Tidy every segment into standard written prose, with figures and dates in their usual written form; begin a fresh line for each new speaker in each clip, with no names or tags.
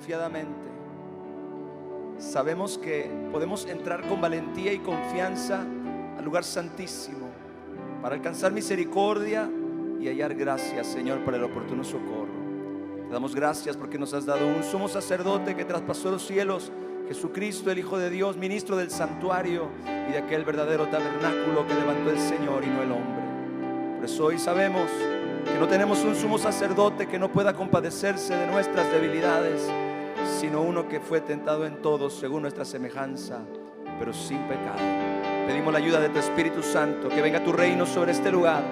confiadamente. Sabemos que podemos entrar con valentía y confianza al lugar santísimo para alcanzar misericordia y hallar gracia, Señor, para el oportuno socorro. Te damos gracias porque nos has dado un sumo sacerdote que traspasó los cielos, Jesucristo, el Hijo de Dios, ministro del santuario y de aquel verdadero tabernáculo que levantó el Señor y no el hombre. Por eso hoy sabemos que no tenemos un sumo sacerdote que no pueda compadecerse de nuestras debilidades, sino uno que fue tentado en todo según nuestra semejanza, pero sin pecado. Pedimos la ayuda de tu Espíritu Santo, que venga tu reino sobre este lugar,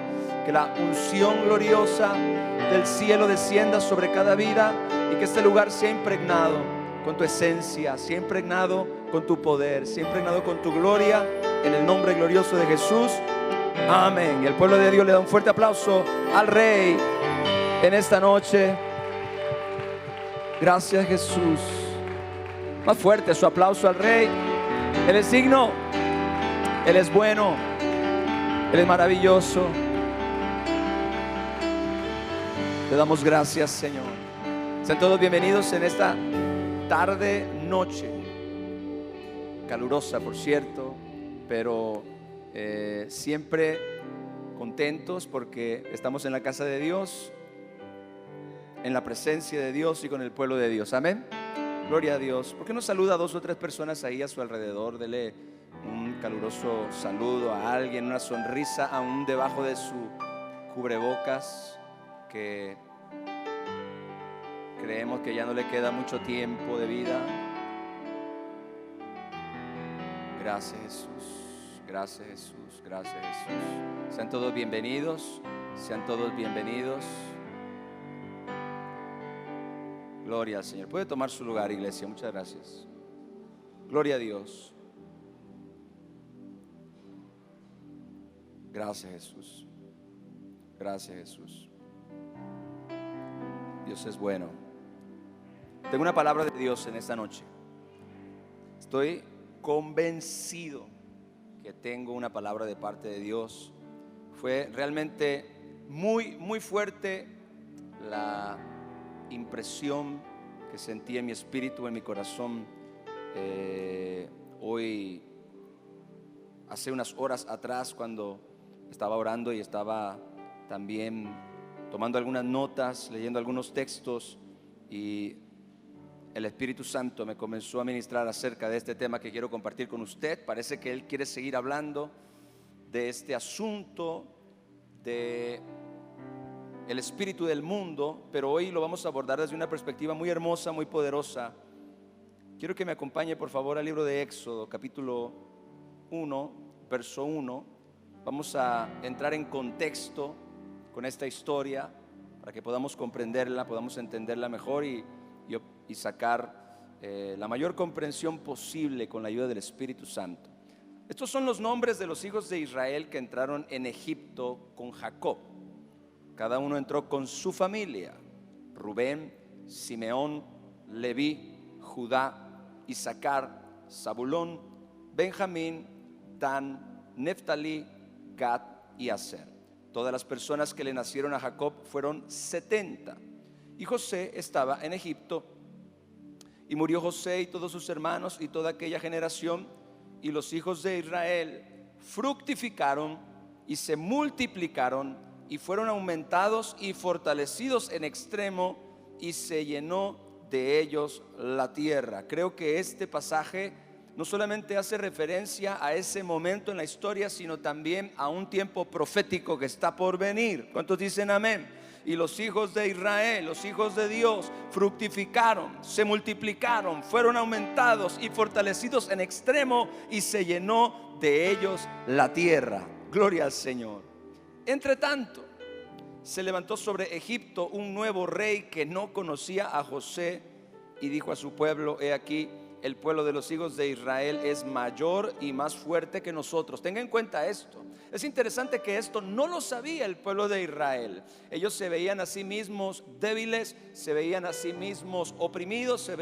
que la unción gloriosa del cielo descienda sobre cada vida y que este lugar sea impregnado con tu esencia, sea impregnado con tu poder, sea impregnado con tu gloria, en el nombre glorioso de Jesús. Amén. Y el pueblo de Dios le da un fuerte aplauso al Rey en esta noche. Gracias, Jesús. Más fuerte su aplauso al Rey. Él es digno, Él es bueno, Él es maravilloso. Te damos gracias, Señor. Sean todos bienvenidos en esta tarde, noche calurosa, por cierto, pero siempre contentos porque estamos en la casa de Dios, en la presencia de Dios y con el pueblo de Dios. Amén. Gloria a Dios. ¿Por qué no saluda a 2 o 3 personas ahí a su alrededor? Dele un caluroso saludo a alguien, una sonrisa aún debajo de su cubrebocas, que creemos que ya no le queda mucho tiempo de vida. Gracias, Jesús. Gracias, Jesús. Gracias, Jesús. Sean todos bienvenidos. Sean todos bienvenidos. Gloria al Señor. Puede tomar su lugar, iglesia. Muchas gracias. Gloria a Dios. Gracias, Jesús. Gracias, Jesús. Dios es bueno. Tengo una palabra de Dios en esta noche. Estoy convencido que tengo una palabra de parte de Dios. Fue realmente muy fuerte la impresión que sentí en mi espíritu, en mi corazón, hoy, hace unas horas atrás, cuando estaba orando y estaba también tomando algunas notas, leyendo algunos textos, y el Espíritu Santo me comenzó a ministrar acerca de este tema que quiero compartir con usted. Parece que Él quiere seguir hablando de este asunto de el espíritu del mundo, pero hoy lo vamos a abordar desde una perspectiva muy hermosa, muy poderosa. Quiero que me acompañe, por favor, al libro de Éxodo, capítulo 1, verso 1. Vamos a entrar en contexto con esta historia para que podamos comprenderla, podamos entenderla mejor y sacar la mayor comprensión posible con la ayuda del Espíritu Santo. Estos son los nombres de los hijos de Israel que entraron en Egipto con Jacob. Cada uno entró con su familia: Rubén, Simeón, Leví, Judá, Isaacar, Zabulón, Benjamín, Dan, Neftalí, Gad y Aser. Todas las personas que le nacieron a Jacob fueron 70. Y José estaba en Egipto. Y murió José y todos sus hermanos y toda aquella generación. Y los hijos de Israel fructificaron y se multiplicaron y fueron aumentados y fortalecidos en extremo, y se llenó de ellos la tierra. Creo que este pasaje no solamente hace referencia a ese momento en la historia, sino también a un tiempo profético que está por venir. ¿Cuántos dicen amén? Y los hijos de Israel, los hijos de Dios, fructificaron, se multiplicaron, fueron aumentados y fortalecidos en extremo, y se llenó de ellos la tierra. Gloria al Señor. Entre tanto, se levantó sobre Egipto un nuevo rey que no conocía a José, y dijo a su pueblo: he aquí, el pueblo de los hijos de Israel es mayor y más fuerte que nosotros. Tenga en cuenta esto. Es interesante que esto no lo sabía el pueblo de Israel. Ellos se veían a sí mismos débiles, se veían a sí mismos oprimidos, se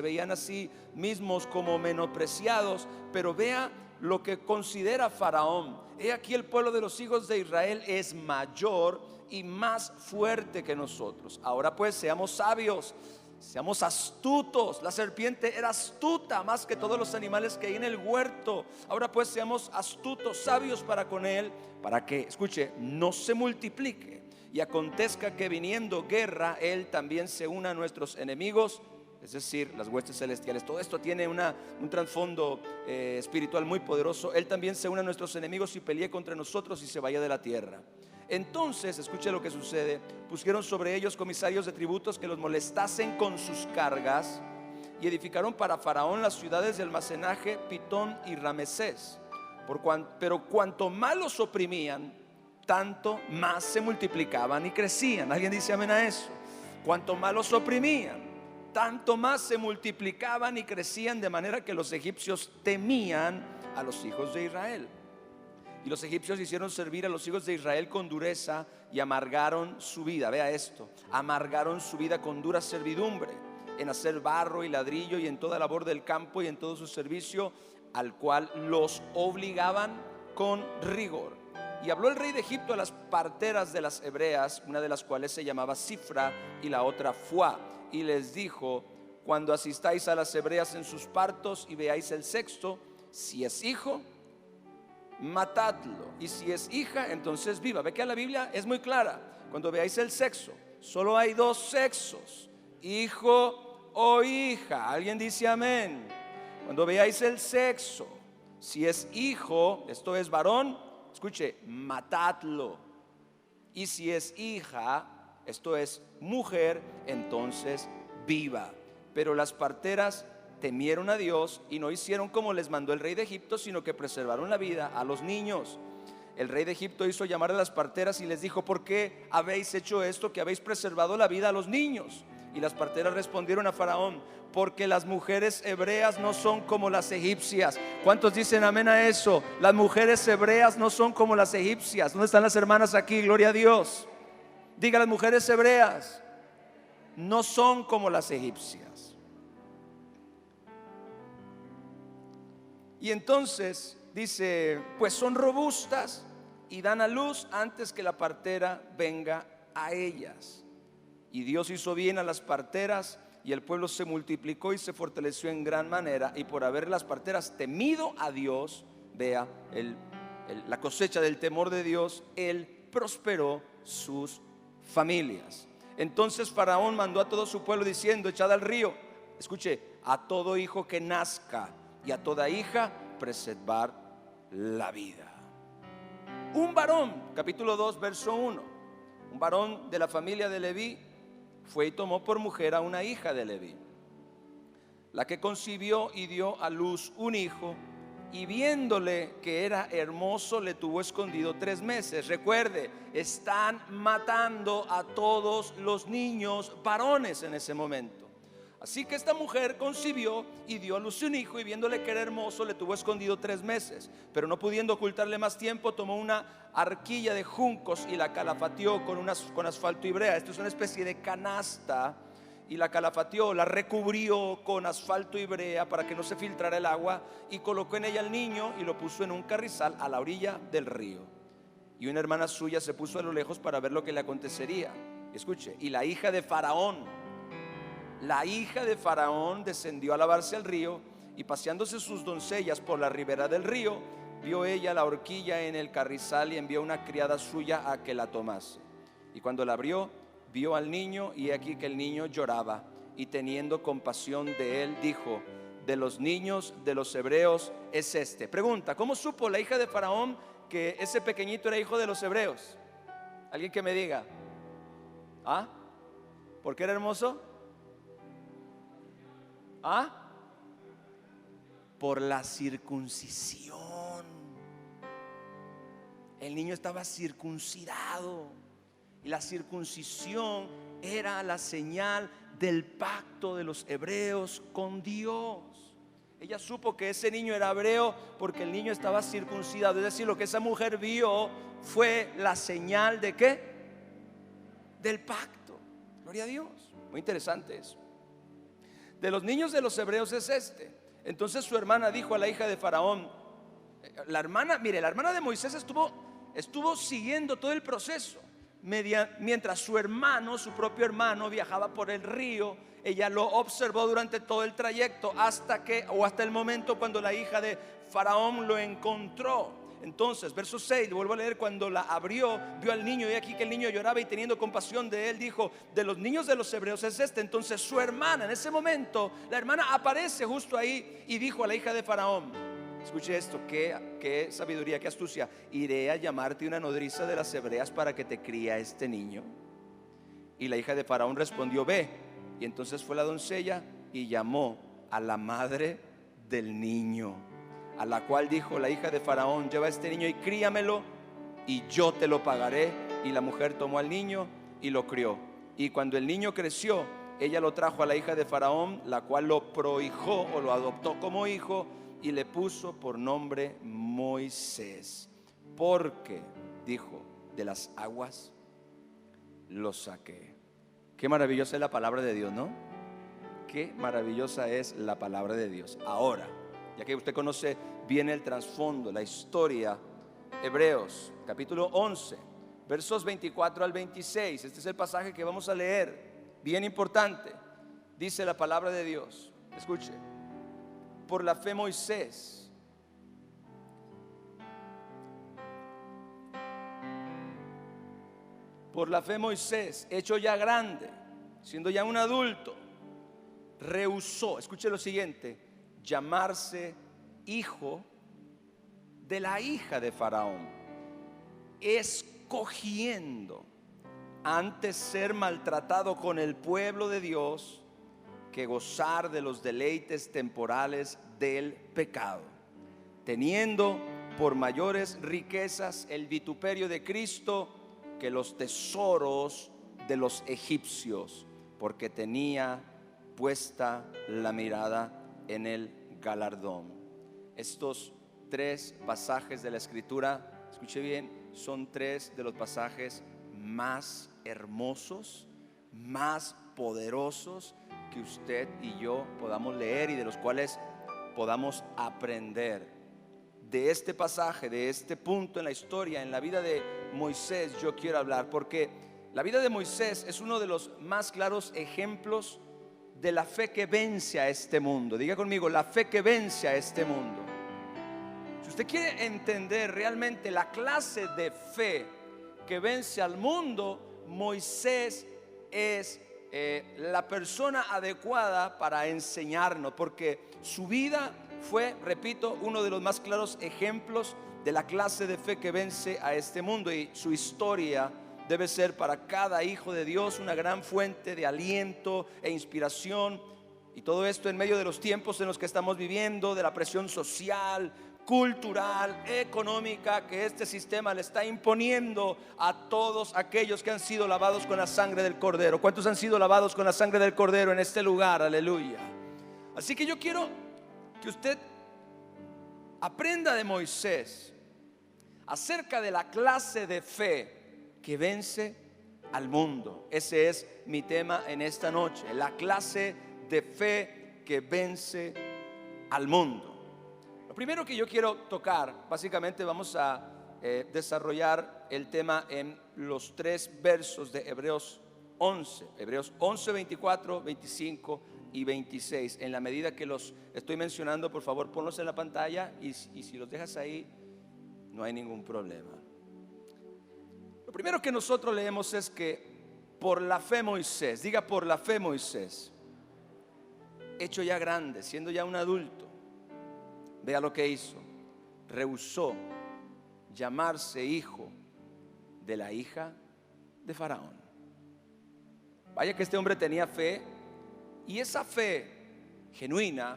veían a sí mismos como menospreciados. Pero vea lo que considera Faraón: he aquí, el pueblo de los hijos de Israel es mayor y más fuerte que nosotros. Ahora pues, seamos sabios Seamos astutos. La serpiente era astuta más que todos los animales que hay en el huerto. Ahora pues seamos astutos, sabios para con él, para que, escuche, no se multiplique y acontezca que viniendo guerra, él también se una a nuestros enemigos, es decir, las huestes celestiales. Todo esto tiene un trasfondo espiritual muy poderoso. Él también se une a nuestros enemigos y pelee contra nosotros y se vaya de la tierra. Entonces, escuche lo que sucede. Pusieron sobre ellos comisarios de tributos que los molestasen con sus cargas, y edificaron para Faraón las ciudades de almacenaje Pitón y Ramesés. Pero cuanto más los oprimían, tanto más se multiplicaban y crecían. ¿Alguien dice amén a eso? Cuanto más los oprimían, tanto más se multiplicaban y crecían, de manera que los egipcios temían a los hijos de Israel. Y los egipcios hicieron servir a los hijos de Israel con dureza y amargaron su vida. Vea esto: amargaron su vida con dura servidumbre, en hacer barro y ladrillo y en toda labor del campo y en todo su servicio, al cual los obligaban con rigor. Y habló el rey de Egipto a las parteras de las hebreas, una de las cuales se llamaba Sifra y la otra Fuá, y les dijo: cuando asistáis a las hebreas en sus partos y veáis el sexo, si es hijo, matadlo, y si es hija, entonces viva. Ve que la Biblia es muy clara. Cuando veáis el sexo, solo hay dos sexos: hijo o hija. ¿Alguien dice amén? Cuando veáis el sexo, si es hijo, esto es varón, escuche, matadlo. Y si es hija, esto es mujer, entonces viva. Pero las parteras temieron a Dios y no hicieron como les mandó el rey de Egipto, sino que preservaron la vida a los niños. El rey de Egipto hizo llamar a las parteras y les dijo: ¿por qué habéis hecho esto, que habéis preservado la vida a los niños? Y las parteras respondieron a Faraón: porque las mujeres hebreas no son como las egipcias. ¿Cuántos dicen amén a eso? Las mujeres hebreas no son como las egipcias. ¿Dónde están las hermanas aquí? Gloria a Dios. Diga: las mujeres hebreas no son como las egipcias. Y entonces dice: pues son robustas y dan a luz antes que la partera venga a ellas. Y Dios hizo bien a las parteras, y el pueblo se multiplicó y se fortaleció en gran manera. Y por haber las parteras temido a Dios, vea la cosecha del temor de Dios, Él prosperó sus familias. Entonces Faraón mandó a todo su pueblo diciendo: echad al río, escuche, a todo hijo que nazca, y a toda hija preservar la vida. Un varón, capítulo 2, verso 1, un varón de la familia de Leví fue y tomó por mujer a una hija de Leví, la que concibió y dio a luz un hijo, y viéndole que era hermoso, le tuvo escondido 3 meses. Recuerde, están matando a todos los niños varones en ese momento. Así que esta mujer concibió y dio a luz un hijo, y viéndole que era hermoso, le tuvo escondido 3 meses. Pero no pudiendo ocultarle más tiempo, tomó una arquilla de juncos y la calafateó con asfalto y brea. Esto es una especie de canasta, y la calafateó, la recubrió con asfalto y brea para que no se filtrara el agua, y colocó en ella al niño y lo puso en un carrizal a la orilla del río. Y una hermana suya se puso a lo lejos para ver lo que le acontecería. Escuche: y la hija de Faraón descendió a lavarse al río, y paseándose sus doncellas por la ribera del río, vio ella la horquilla en el carrizal, y envió una criada suya a que la tomase. Y cuando la abrió, vio al niño, y aquí que el niño lloraba, y teniendo compasión de él, dijo: de los niños de los hebreos es este. Pregunta: ¿cómo supo la hija de Faraón que ese pequeñito era hijo de los hebreos? Alguien que me diga. ¿Ah? ¿Por qué era hermoso? ¿Ah? Por la circuncisión. El niño estaba circuncidado, y la circuncisión era la señal del pacto de los hebreos con Dios. Ella supo que ese niño era hebreo porque el niño estaba circuncidado. Es decir, lo que esa mujer vio fue la señal de ¿qué? Del pacto. Gloria a Dios. Muy interesante eso. De los niños de los hebreos es este. Entonces su hermana dijo a la hija de Faraón. La hermana de Moisés estuvo siguiendo todo el proceso. mientras su hermano, su propio hermano, viajaba por el río. Ella lo observó durante todo el trayecto hasta el momento cuando la hija de Faraón lo encontró. Entonces, verso 6, vuelvo a leer: cuando la abrió, vio al niño, y aquí que el niño lloraba, y teniendo compasión de él, dijo: de los niños de los hebreos es este. Entonces su hermana, en ese momento, la hermana aparece justo ahí y dijo a la hija de Faraón, escuche esto, qué sabiduría, qué astucia: iré a llamarte una nodriza de las hebreas para que te críe a este niño. Y la hija de Faraón respondió: ve. Y entonces fue la doncella y llamó a la madre del niño, a la cual dijo la hija de Faraón: lleva a este niño y críamelo, y yo te lo pagaré. Y la mujer tomó al niño y lo crió. Y cuando el niño creció, ella lo trajo a la hija de Faraón, la cual lo prohijó o lo adoptó como hijo, y le puso por nombre Moisés, porque dijo: de las aguas lo saqué. Qué maravillosa es la palabra de Dios, ¿no? Qué maravillosa es la palabra de Dios. Ahora, ya que usted conoce bien el trasfondo, la historia, Hebreos capítulo 11, versos 24 al 26. Este es el pasaje que vamos a leer, bien importante. Dice la palabra de Dios, escuche: por la fe Moisés, hecho ya grande, siendo ya un adulto, rehusó, escuche lo siguiente, llamarse hijo de la hija de Faraón, escogiendo antes ser maltratado con el pueblo de Dios que gozar de los deleites temporales del pecado, teniendo por mayores riquezas el vituperio de Cristo que los tesoros de los egipcios, porque tenía puesta la mirada en el galardón. Estos tres pasajes de la Escritura, escuche bien, son tres de los pasajes más hermosos, más poderosos que usted y yo podamos leer y de los cuales podamos aprender. De este pasaje, de este punto en la historia, en la vida de Moisés, yo quiero hablar, porque la vida de Moisés es uno de los más claros ejemplos de la fe que vence a este mundo. Diga conmigo: la fe que vence a este mundo. Si usted quiere entender realmente la clase de fe que vence al mundo, Moisés es la persona adecuada para enseñarnos, porque su vida fue, repito, uno de los más claros ejemplos de la clase de fe que vence a este mundo, y su historia debe ser para cada hijo de Dios una gran fuente de aliento e inspiración. Y todo esto en medio de los tiempos en los que estamos viviendo, de la presión social, cultural, económica que este sistema le está imponiendo a todos aquellos que han sido lavados con la sangre del Cordero. ¿Cuántos han sido lavados con la sangre del Cordero en este lugar? Aleluya. Así que yo quiero que usted aprenda de Moisés acerca de la clase de fe que vence al mundo. Ese es mi tema en esta noche: la clase de fe que vence al mundo. Lo primero que yo quiero tocar, básicamente vamos a desarrollar el tema en los tres versos de Hebreos 11, 24, 25 y 26. En la medida que los estoy mencionando, por favor ponlos en la pantalla, y si los dejas ahí no hay ningún problema. Lo primero que nosotros leemos es que por la fe Moisés, diga: por la fe Moisés, hecho ya grande, siendo ya un adulto, vea lo que hizo: rehusó llamarse hijo de la hija de Faraón. Vaya que este hombre tenía fe, y esa fe genuina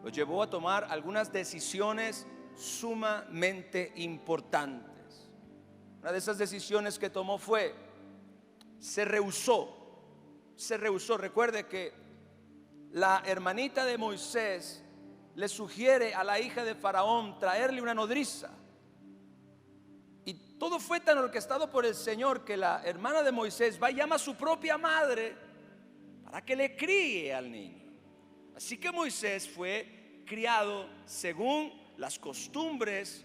lo llevó a tomar algunas decisiones sumamente importantes. Una de esas decisiones que tomó fue: se rehusó. Recuerde que la hermanita de Moisés le sugiere a la hija de Faraón traerle una nodriza, y todo fue tan orquestado por el Señor que la hermana de Moisés va y llama a su propia madre para que le críe al niño. Así que Moisés fue criado según las costumbres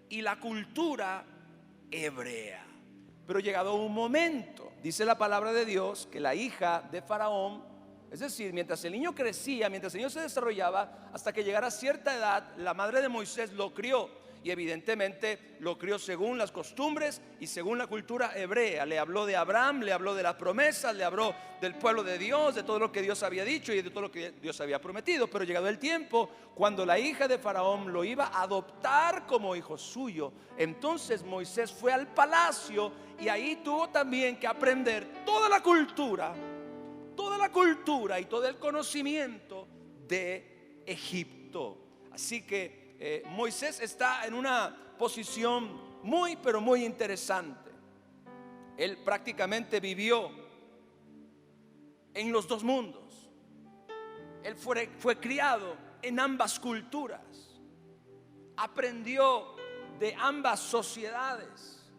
y la cultura hebrea. Pero llegado un momento, dice la palabra de Dios, que la hija de Faraón, es decir, mientras el niño crecía, mientras el niño se desarrollaba, hasta que llegara a cierta edad, la madre de Moisés lo crió. Y evidentemente lo crió según las costumbres y según la cultura hebrea. Le habló de Abraham, le habló de las promesas, le habló del pueblo de Dios, de todo lo que Dios había dicho y de todo lo que Dios había prometido. Pero llegado el tiempo, cuando la hija de Faraón lo iba a adoptar como hijo suyo, entonces Moisés fue al palacio y ahí tuvo también que aprender toda la cultura y todo el conocimiento de Egipto. Así que Moisés está en una posición muy, pero muy interesante. Él prácticamente vivió en los dos mundos. Él fue criado en ambas culturas. Aprendió de ambas sociedades.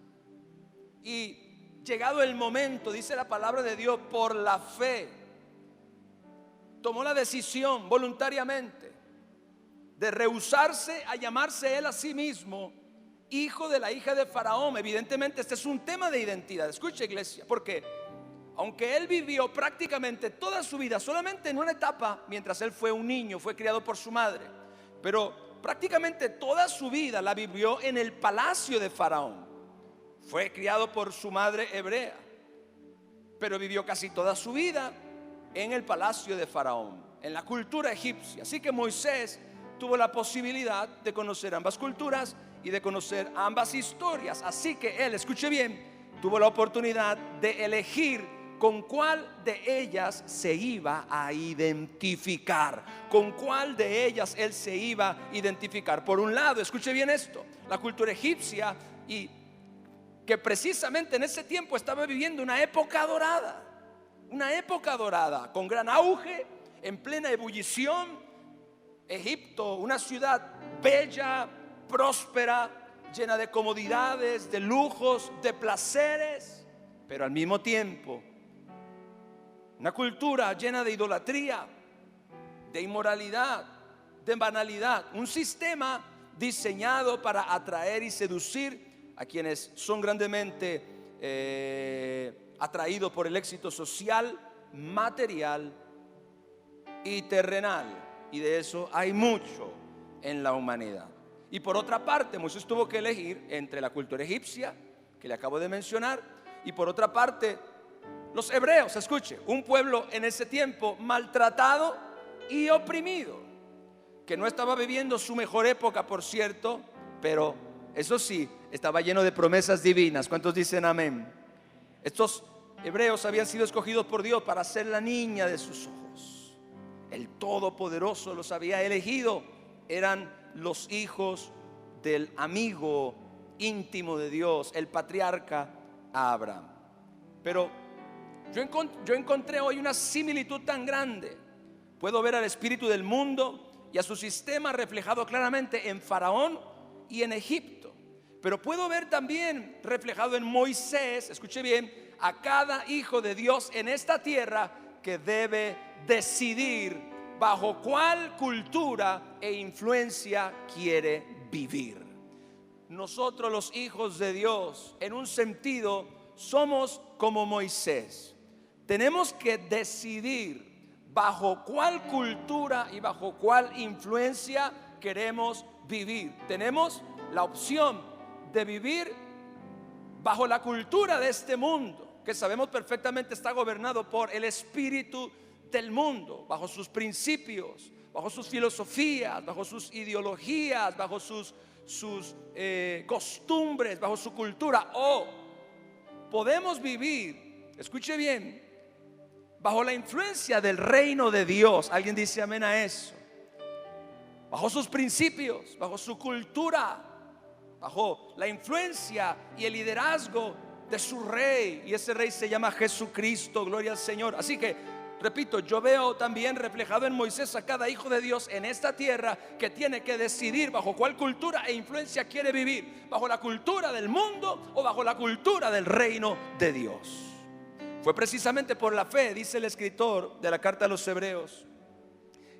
Y llegado el momento, dice la palabra de Dios, por la fe, tomó la decisión voluntariamente de rehusarse a llamarse él a sí mismo hijo de la hija de Faraón. Evidentemente este es un tema de identidad. Escucha, iglesia, porque aunque él vivió prácticamente toda su vida solamente en una etapa, mientras él fue un niño, fue criado por su madre, pero prácticamente toda su vida la vivió en el palacio de Faraón. Fue criado por su madre hebrea, pero vivió casi toda su vida en el palacio de Faraón, en la cultura egipcia. Así que Moisés tuvo la posibilidad de conocer ambas culturas y de conocer ambas historias. Así que él, escuche bien, tuvo la oportunidad de elegir con cuál de ellas se iba a identificar, con cuál de ellas él se iba a identificar. Por un lado, escuche bien esto, la cultura egipcia, y que precisamente en ese tiempo estaba viviendo una época dorada, con gran auge, en plena ebullición. Egipto, una ciudad bella, próspera, llena de comodidades, de lujos, de placeres, pero al mismo tiempo una cultura llena de idolatría, de inmoralidad, de banalidad. Un sistema diseñado para atraer y seducir a quienes son grandemente atraídos por el éxito social, material y terrenal. Y de eso hay mucho en la humanidad. Y por otra parte, Moisés tuvo que elegir entre la cultura egipcia, que le acabo de mencionar, y por otra parte, los hebreos. Escuche, un pueblo en ese tiempo maltratado y oprimido, que no estaba viviendo su mejor época, por cierto, pero eso sí, estaba lleno de promesas divinas. ¿Cuántos dicen amén? Estos hebreos habían sido escogidos por Dios para ser la niña de sus ojos. El Todopoderoso los había elegido. Eran los hijos del amigo íntimo de Dios, el patriarca Abraham. Pero yo encontré hoy una similitud tan grande. Puedo ver al espíritu del mundo y a su sistema reflejado claramente en Faraón y en Egipto. Pero puedo ver también reflejado en Moisés, escuche bien, a cada hijo de Dios en esta tierra que debe decidir bajo cuál cultura e influencia quiere vivir. Nosotros los hijos de Dios, en un sentido, somos como Moisés. Tenemos que decidir bajo cuál cultura y bajo cuál influencia queremos vivir. Tenemos la opción de vivir bajo la cultura de este mundo, que sabemos perfectamente está gobernado por el espíritu del mundo, bajo sus principios, bajo sus filosofías, bajo sus ideologías, bajo sus costumbres, bajo su cultura. O podemos vivir, escuche bien, bajo la influencia del reino de Dios. ¿Alguien dice amén a eso? Bajo sus principios, bajo su cultura, bajo la influencia y el liderazgo de su rey. Y ese rey se llama Jesucristo, gloria al Señor. Así que repito, yo veo también reflejado en Moisés a cada hijo de Dios en esta tierra que tiene que decidir bajo cuál cultura e influencia quiere vivir, bajo la cultura del mundo o bajo la cultura del reino de Dios. Fue precisamente por la fe, dice el escritor de la carta a los Hebreos,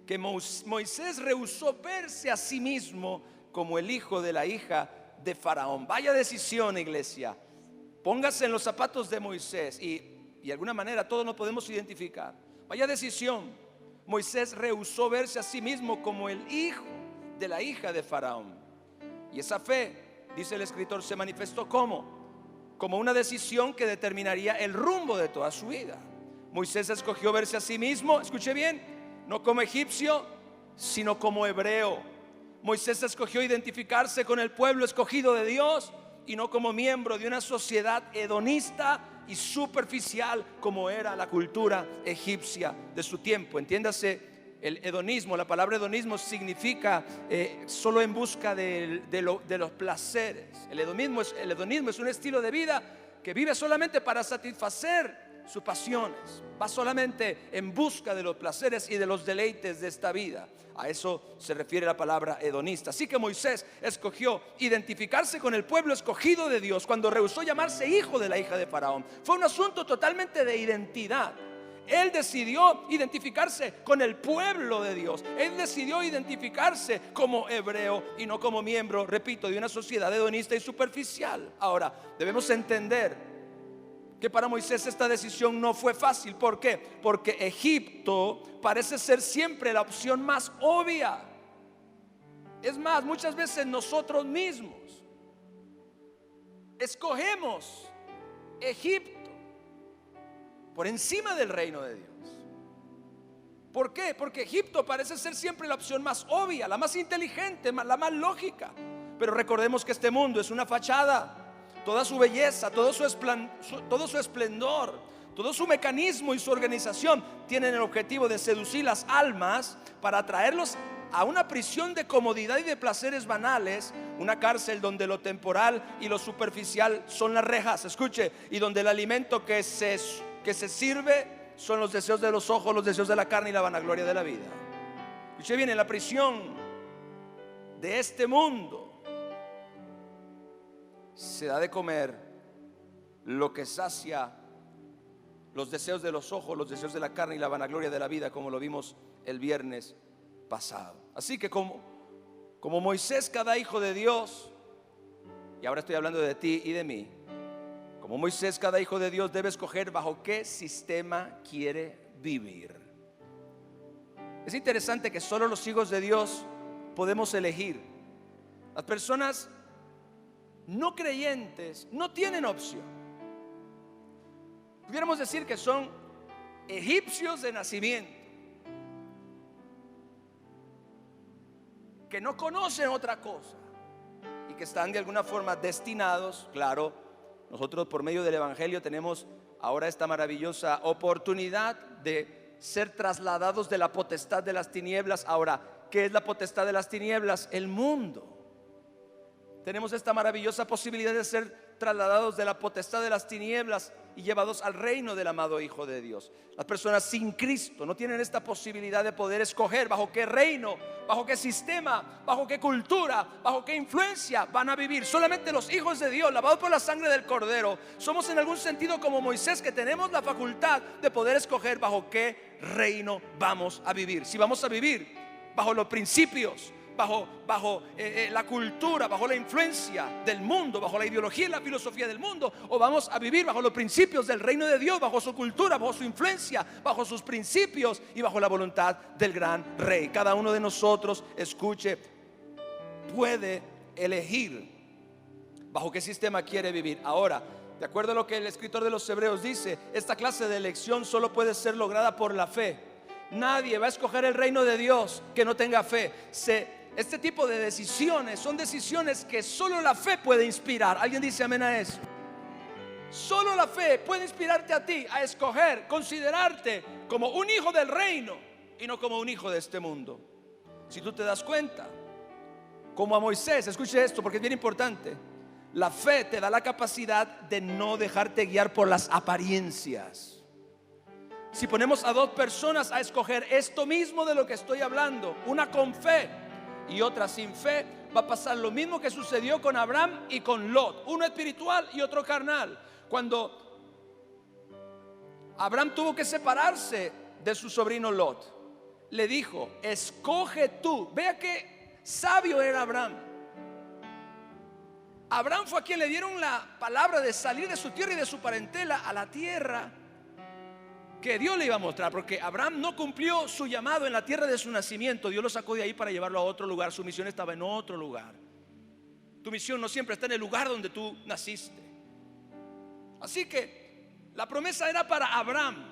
que Moisés rehusó verse a sí mismo como el hijo de la hija de Faraón. Vaya decisión, iglesia. Póngase en los zapatos de Moisés y de alguna manera todos nos podemos identificar. Vaya decisión. Moisés rehusó verse a sí mismo como el hijo de la hija de Faraón. Y esa fe, dice el escritor, se manifestó como una decisión que determinaría el rumbo de toda su vida. Moisés escogió verse a sí mismo, escuche bien, no como egipcio, sino como hebreo. Moisés escogió identificarse con el pueblo escogido de Dios y no como miembro de una sociedad hedonista y superficial como era la cultura egipcia de su tiempo. Entiéndase, el hedonismo, la palabra hedonismo significa solo en busca de los placeres. El hedonismo es un estilo de vida que vive solamente para satisfacer sus pasiones, va solamente en busca de los placeres y de los deleites de esta vida. A eso se refiere la palabra hedonista. Así que Moisés escogió identificarse con el pueblo escogido de Dios cuando rehusó llamarse hijo de la hija de Faraón. Fue un asunto totalmente de identidad. Él decidió identificarse con el pueblo de Dios. Él decidió identificarse como hebreo y no como miembro, repito, de una sociedad hedonista y superficial. Ahora, debemos entender que para Moisés esta decisión no fue fácil. ¿Por qué? Porque Egipto parece ser siempre la opción más obvia. Es más, muchas veces nosotros mismos escogemos Egipto por encima del reino de Dios. ¿Por qué? Porque Egipto parece ser siempre la opción más obvia, la más inteligente, la más lógica. Pero recordemos que este mundo es una fachada. Toda su belleza, todo su esplendor, todo su mecanismo y su organización tienen el objetivo de seducir las almas para atraerlos a una prisión de comodidad y de placeres banales, una cárcel donde lo temporal y lo superficial son las rejas, escuche, y donde el alimento que se sirve son los deseos de los ojos, los deseos de la carne y la vanagloria de la vida. Escuche bien, en la prisión de este mundo se da de comer lo que sacia los deseos de los ojos, los deseos de la carne y la vanagloria de la vida, como lo vimos el viernes pasado. Así que como Moisés, cada hijo de Dios, y ahora estoy hablando de ti y de mí, como Moisés, cada hijo de Dios debe escoger bajo qué sistema quiere vivir. Es interesante que solo los hijos de Dios podemos elegir. Las personas no creyentes no tienen opción. Pudiéramos decir que son egipcios de nacimiento, que no conocen otra cosa y que están de alguna forma destinados. Claro, nosotros por medio del evangelio tenemos ahora esta maravillosa oportunidad de ser trasladados de la potestad de las tinieblas. Ahora, ¿qué es la potestad de las tinieblas? El mundo. Tenemos esta maravillosa posibilidad de ser trasladados de la potestad de las tinieblas y llevados al reino del amado Hijo de Dios. Las personas sin Cristo no tienen esta posibilidad de poder escoger bajo qué reino, bajo qué sistema, bajo qué cultura, bajo qué influencia van a vivir. Solamente los hijos de Dios, lavados por la sangre del Cordero, somos en algún sentido como Moisés, que tenemos la facultad de poder escoger bajo qué reino vamos a vivir. Si vamos a vivir bajo los principios, bajo la cultura, bajo la influencia del mundo, bajo la ideología y la filosofía del mundo, o vamos a vivir bajo los principios del reino de Dios, bajo su cultura, bajo su influencia, bajo sus principios y bajo la voluntad del gran rey. Cada uno de nosotros, escuche, puede elegir bajo qué sistema quiere vivir. Ahora, de acuerdo a lo que el escritor de los Hebreos dice, esta clase de elección solo puede ser lograda por la fe. Nadie va a escoger el reino de Dios que no tenga fe. Este tipo de decisiones son decisiones que solo la fe puede inspirar. ¿Alguien dice amén a eso? Solo la fe puede inspirarte a ti a escoger, considerarte como un hijo del reino y no como un hijo de este mundo. Si tú te das cuenta, como a Moisés, escuche esto porque es bien importante. La fe te da la capacidad de no dejarte guiar por las apariencias. Si ponemos a dos personas a escoger esto mismo de lo que estoy hablando, una con fe y otra sin fe, va a pasar lo mismo que sucedió con Abraham y con Lot, uno espiritual y otro carnal. Cuando Abraham tuvo que separarse de su sobrino Lot, le dijo: escoge tú. Vea qué sabio era Abraham. Abraham fue a quien le dieron la palabra de salir de su tierra y de su parentela a la tierra que Dios le iba a mostrar, porque Abraham no cumplió su llamado en la tierra de su nacimiento. Dios lo sacó de ahí para llevarlo a otro lugar. Su misión estaba en otro lugar. Tu misión no siempre está en el lugar donde tú naciste. Así que la promesa era para Abraham,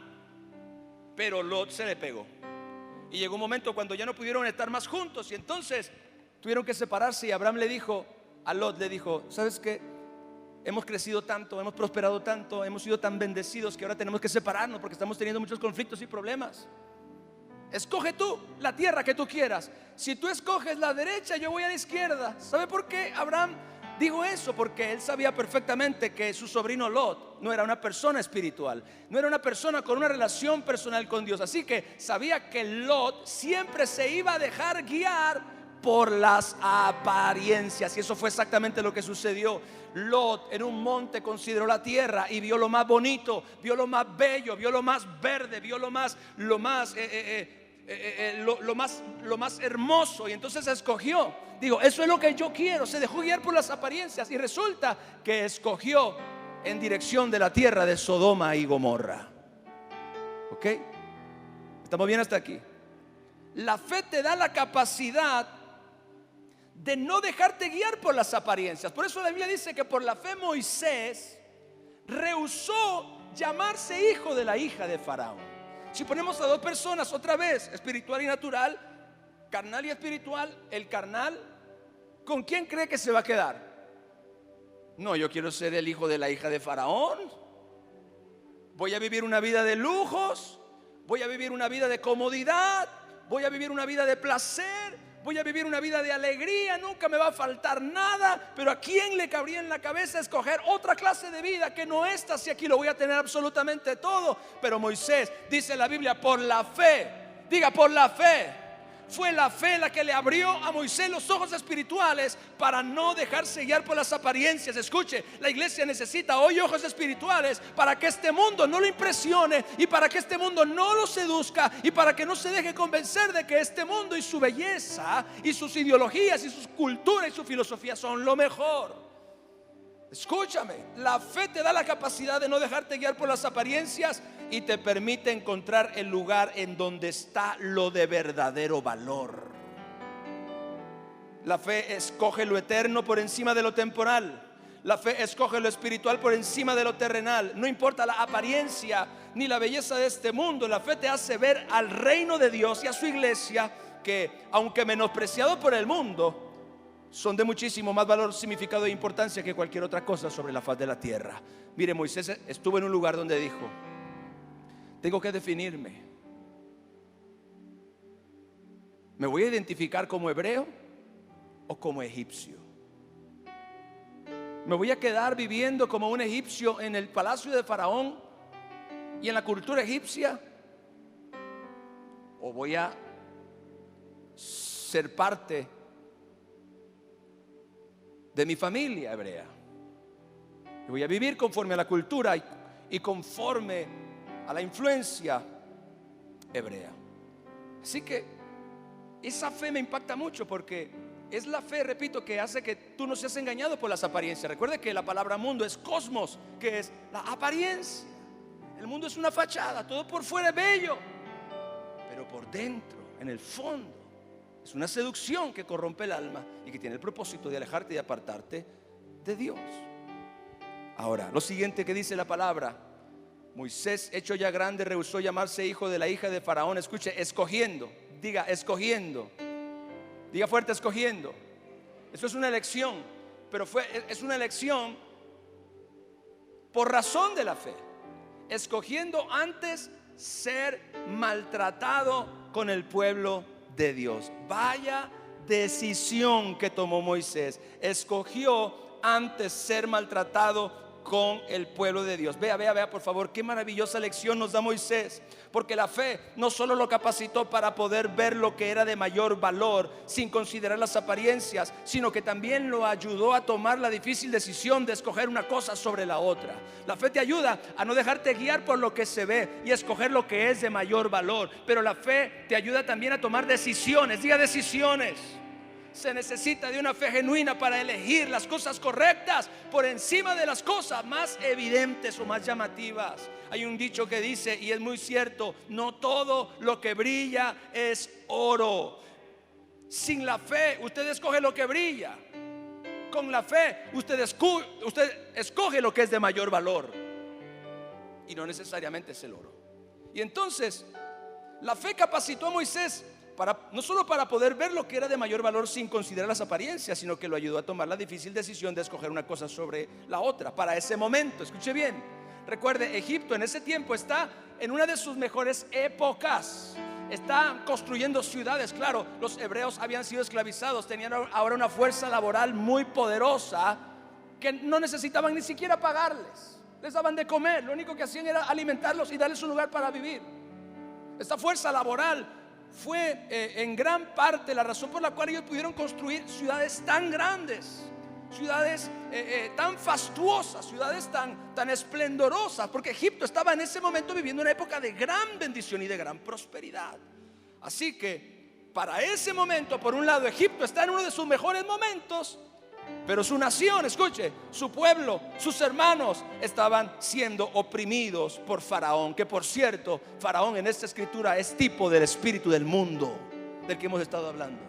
pero Lot se le pegó. Y llegó un momento cuando ya no pudieron estar más juntos, y entonces tuvieron que separarse. Y Abraham le dijo a Lot, le dijo: ¿sabes qué? Hemos crecido tanto, hemos prosperado tanto, hemos sido tan bendecidos que ahora tenemos que separarnos porque estamos teniendo muchos conflictos y problemas. Escoge tú la tierra que tú quieras. Si tú escoges la derecha, yo voy a la izquierda. ¿Sabe por qué Abraham dijo eso? Porque él sabía perfectamente que su sobrino Lot no era una persona espiritual, no era una persona con una relación personal con Dios. Así que sabía que Lot siempre se iba a dejar guiar por las apariencias. Y eso fue exactamente lo que sucedió. Lot en un monte consideró la tierra y vio lo más bonito, vio lo más bello, vio lo más verde, vio lo más hermoso, y entonces escogió. Digo, eso es lo que yo quiero. Se dejó guiar por las apariencias y resulta que escogió en dirección de la tierra de Sodoma y Gomorra. ¿Ok? ¿Estamos bien hasta aquí? La fe te da la capacidad de no dejarte guiar por las apariencias. Por eso la Biblia dice que por la fe Moisés rehusó llamarse hijo de la hija de Faraón. Si ponemos a dos personas otra vez, espiritual y natural, carnal y espiritual, el carnal, ¿con quién cree que se va a quedar? No, yo quiero ser el hijo de la hija de Faraón. Voy a vivir una vida de lujos, voy a vivir una vida de comodidad, voy a vivir una vida de placer, voy a vivir una vida de alegría, nunca me va a faltar nada. Pero ¿a quién le cabría en la cabeza escoger otra clase de vida que no esta, si aquí lo voy a tener absolutamente todo? Pero Moisés, dice la Biblia, por la fe, diga, por la fe. Fue la fe la que le abrió a Moisés los ojos espirituales para no dejarse guiar por las apariencias. Escuche, la iglesia necesita hoy ojos espirituales para que este mundo no lo impresione, y para que este mundo no lo seduzca, y para que no se deje convencer de que este mundo y su belleza y sus ideologías y sus culturas y su filosofía son lo mejor. Escúchame, la fe te da la capacidad de no dejarte guiar por las apariencias y te permite encontrar el lugar en donde está lo de verdadero valor. La fe escoge lo eterno por encima de lo temporal. La fe escoge lo espiritual por encima de lo terrenal. No importa la apariencia ni la belleza de este mundo, la fe te hace ver al reino de Dios y a su iglesia, que aunque menospreciado por el mundo, son de muchísimo más valor, significado e importancia que cualquier otra cosa sobre la faz de la tierra. Mire, Moisés estuvo en un lugar donde dijo: tengo que definirme. ¿Me voy a identificar como hebreo o como egipcio? ¿Me voy a quedar viviendo como un egipcio en el palacio de Faraón y en la cultura egipcia? ¿O voy a ser parte de mi familia hebrea? Y voy a vivir conforme a la cultura y conforme a la influencia hebrea. Así que esa fe me impacta mucho, porque es la fe, repito, que hace que tú no seas engañado por las apariencias. Recuerde que la palabra mundo es cosmos, que es la apariencia. El mundo es una fachada, todo por fuera es bello, pero por dentro, en el fondo, es una seducción que corrompe el alma y que tiene el propósito de alejarte y apartarte de Dios. Ahora, lo siguiente que dice la palabra: Moisés, hecho ya grande, rehusó llamarse hijo de la hija de Faraón. Escuche, escogiendo. Diga, escogiendo. Diga fuerte, escogiendo. Eso es una elección, pero es una elección por razón de la fe. Escogiendo antes ser maltratado con el pueblo de Dios. Vaya decisión que tomó Moisés. Escogió antes ser maltratado con el pueblo de Dios. Vea por favor, qué maravillosa lección nos da Moisés. Porque la fe no solo lo capacitó para poder ver lo que era de mayor valor sin considerar las apariencias, sino que también lo ayudó a tomar la difícil decisión de escoger una cosa sobre la otra. La fe te ayuda a no dejarte guiar por lo que se ve y a escoger lo que es de mayor valor. Pero la fe te ayuda también a tomar decisiones. Diga, decisiones. se necesita de una fe genuina para elegir las cosas correctas por encima de las cosas más evidentes o más llamativas. Hay un dicho que dice, y es muy cierto: no todo lo que brilla es oro. Sin la fe usted escoge lo que brilla. Con la fe usted escoge lo que es de mayor valor, y no necesariamente es el oro. Y entonces la fe capacitó a Moisés no solo para poder ver lo que era de mayor valor sin considerar las apariencias, sino que lo ayudó a tomar la difícil decisión de escoger una cosa sobre la otra para ese momento. Escuche bien, recuerde, Egipto en ese tiempo está en una de sus mejores épocas. Está construyendo ciudades. Claro, los hebreos habían sido esclavizados, tenían ahora una fuerza laboral muy poderosa que no necesitaban ni siquiera pagarles. Les daban de comer, lo único que hacían era alimentarlos y darles un lugar para vivir. Esta fuerza laboral fue en gran parte la razón por la cual ellos pudieron construir ciudades tan grandes, ciudades tan fastuosas, ciudades tan esplendorosas, porque Egipto estaba en ese momento viviendo una época de gran bendición y de gran prosperidad. Así que para ese momento, por un lado, Egipto está en uno de sus mejores momentos, pero su nación, escuche, su pueblo, sus hermanos estaban siendo oprimidos por Faraón, que por cierto, Faraón en esta escritura es tipo del espíritu del mundo del que hemos estado hablando.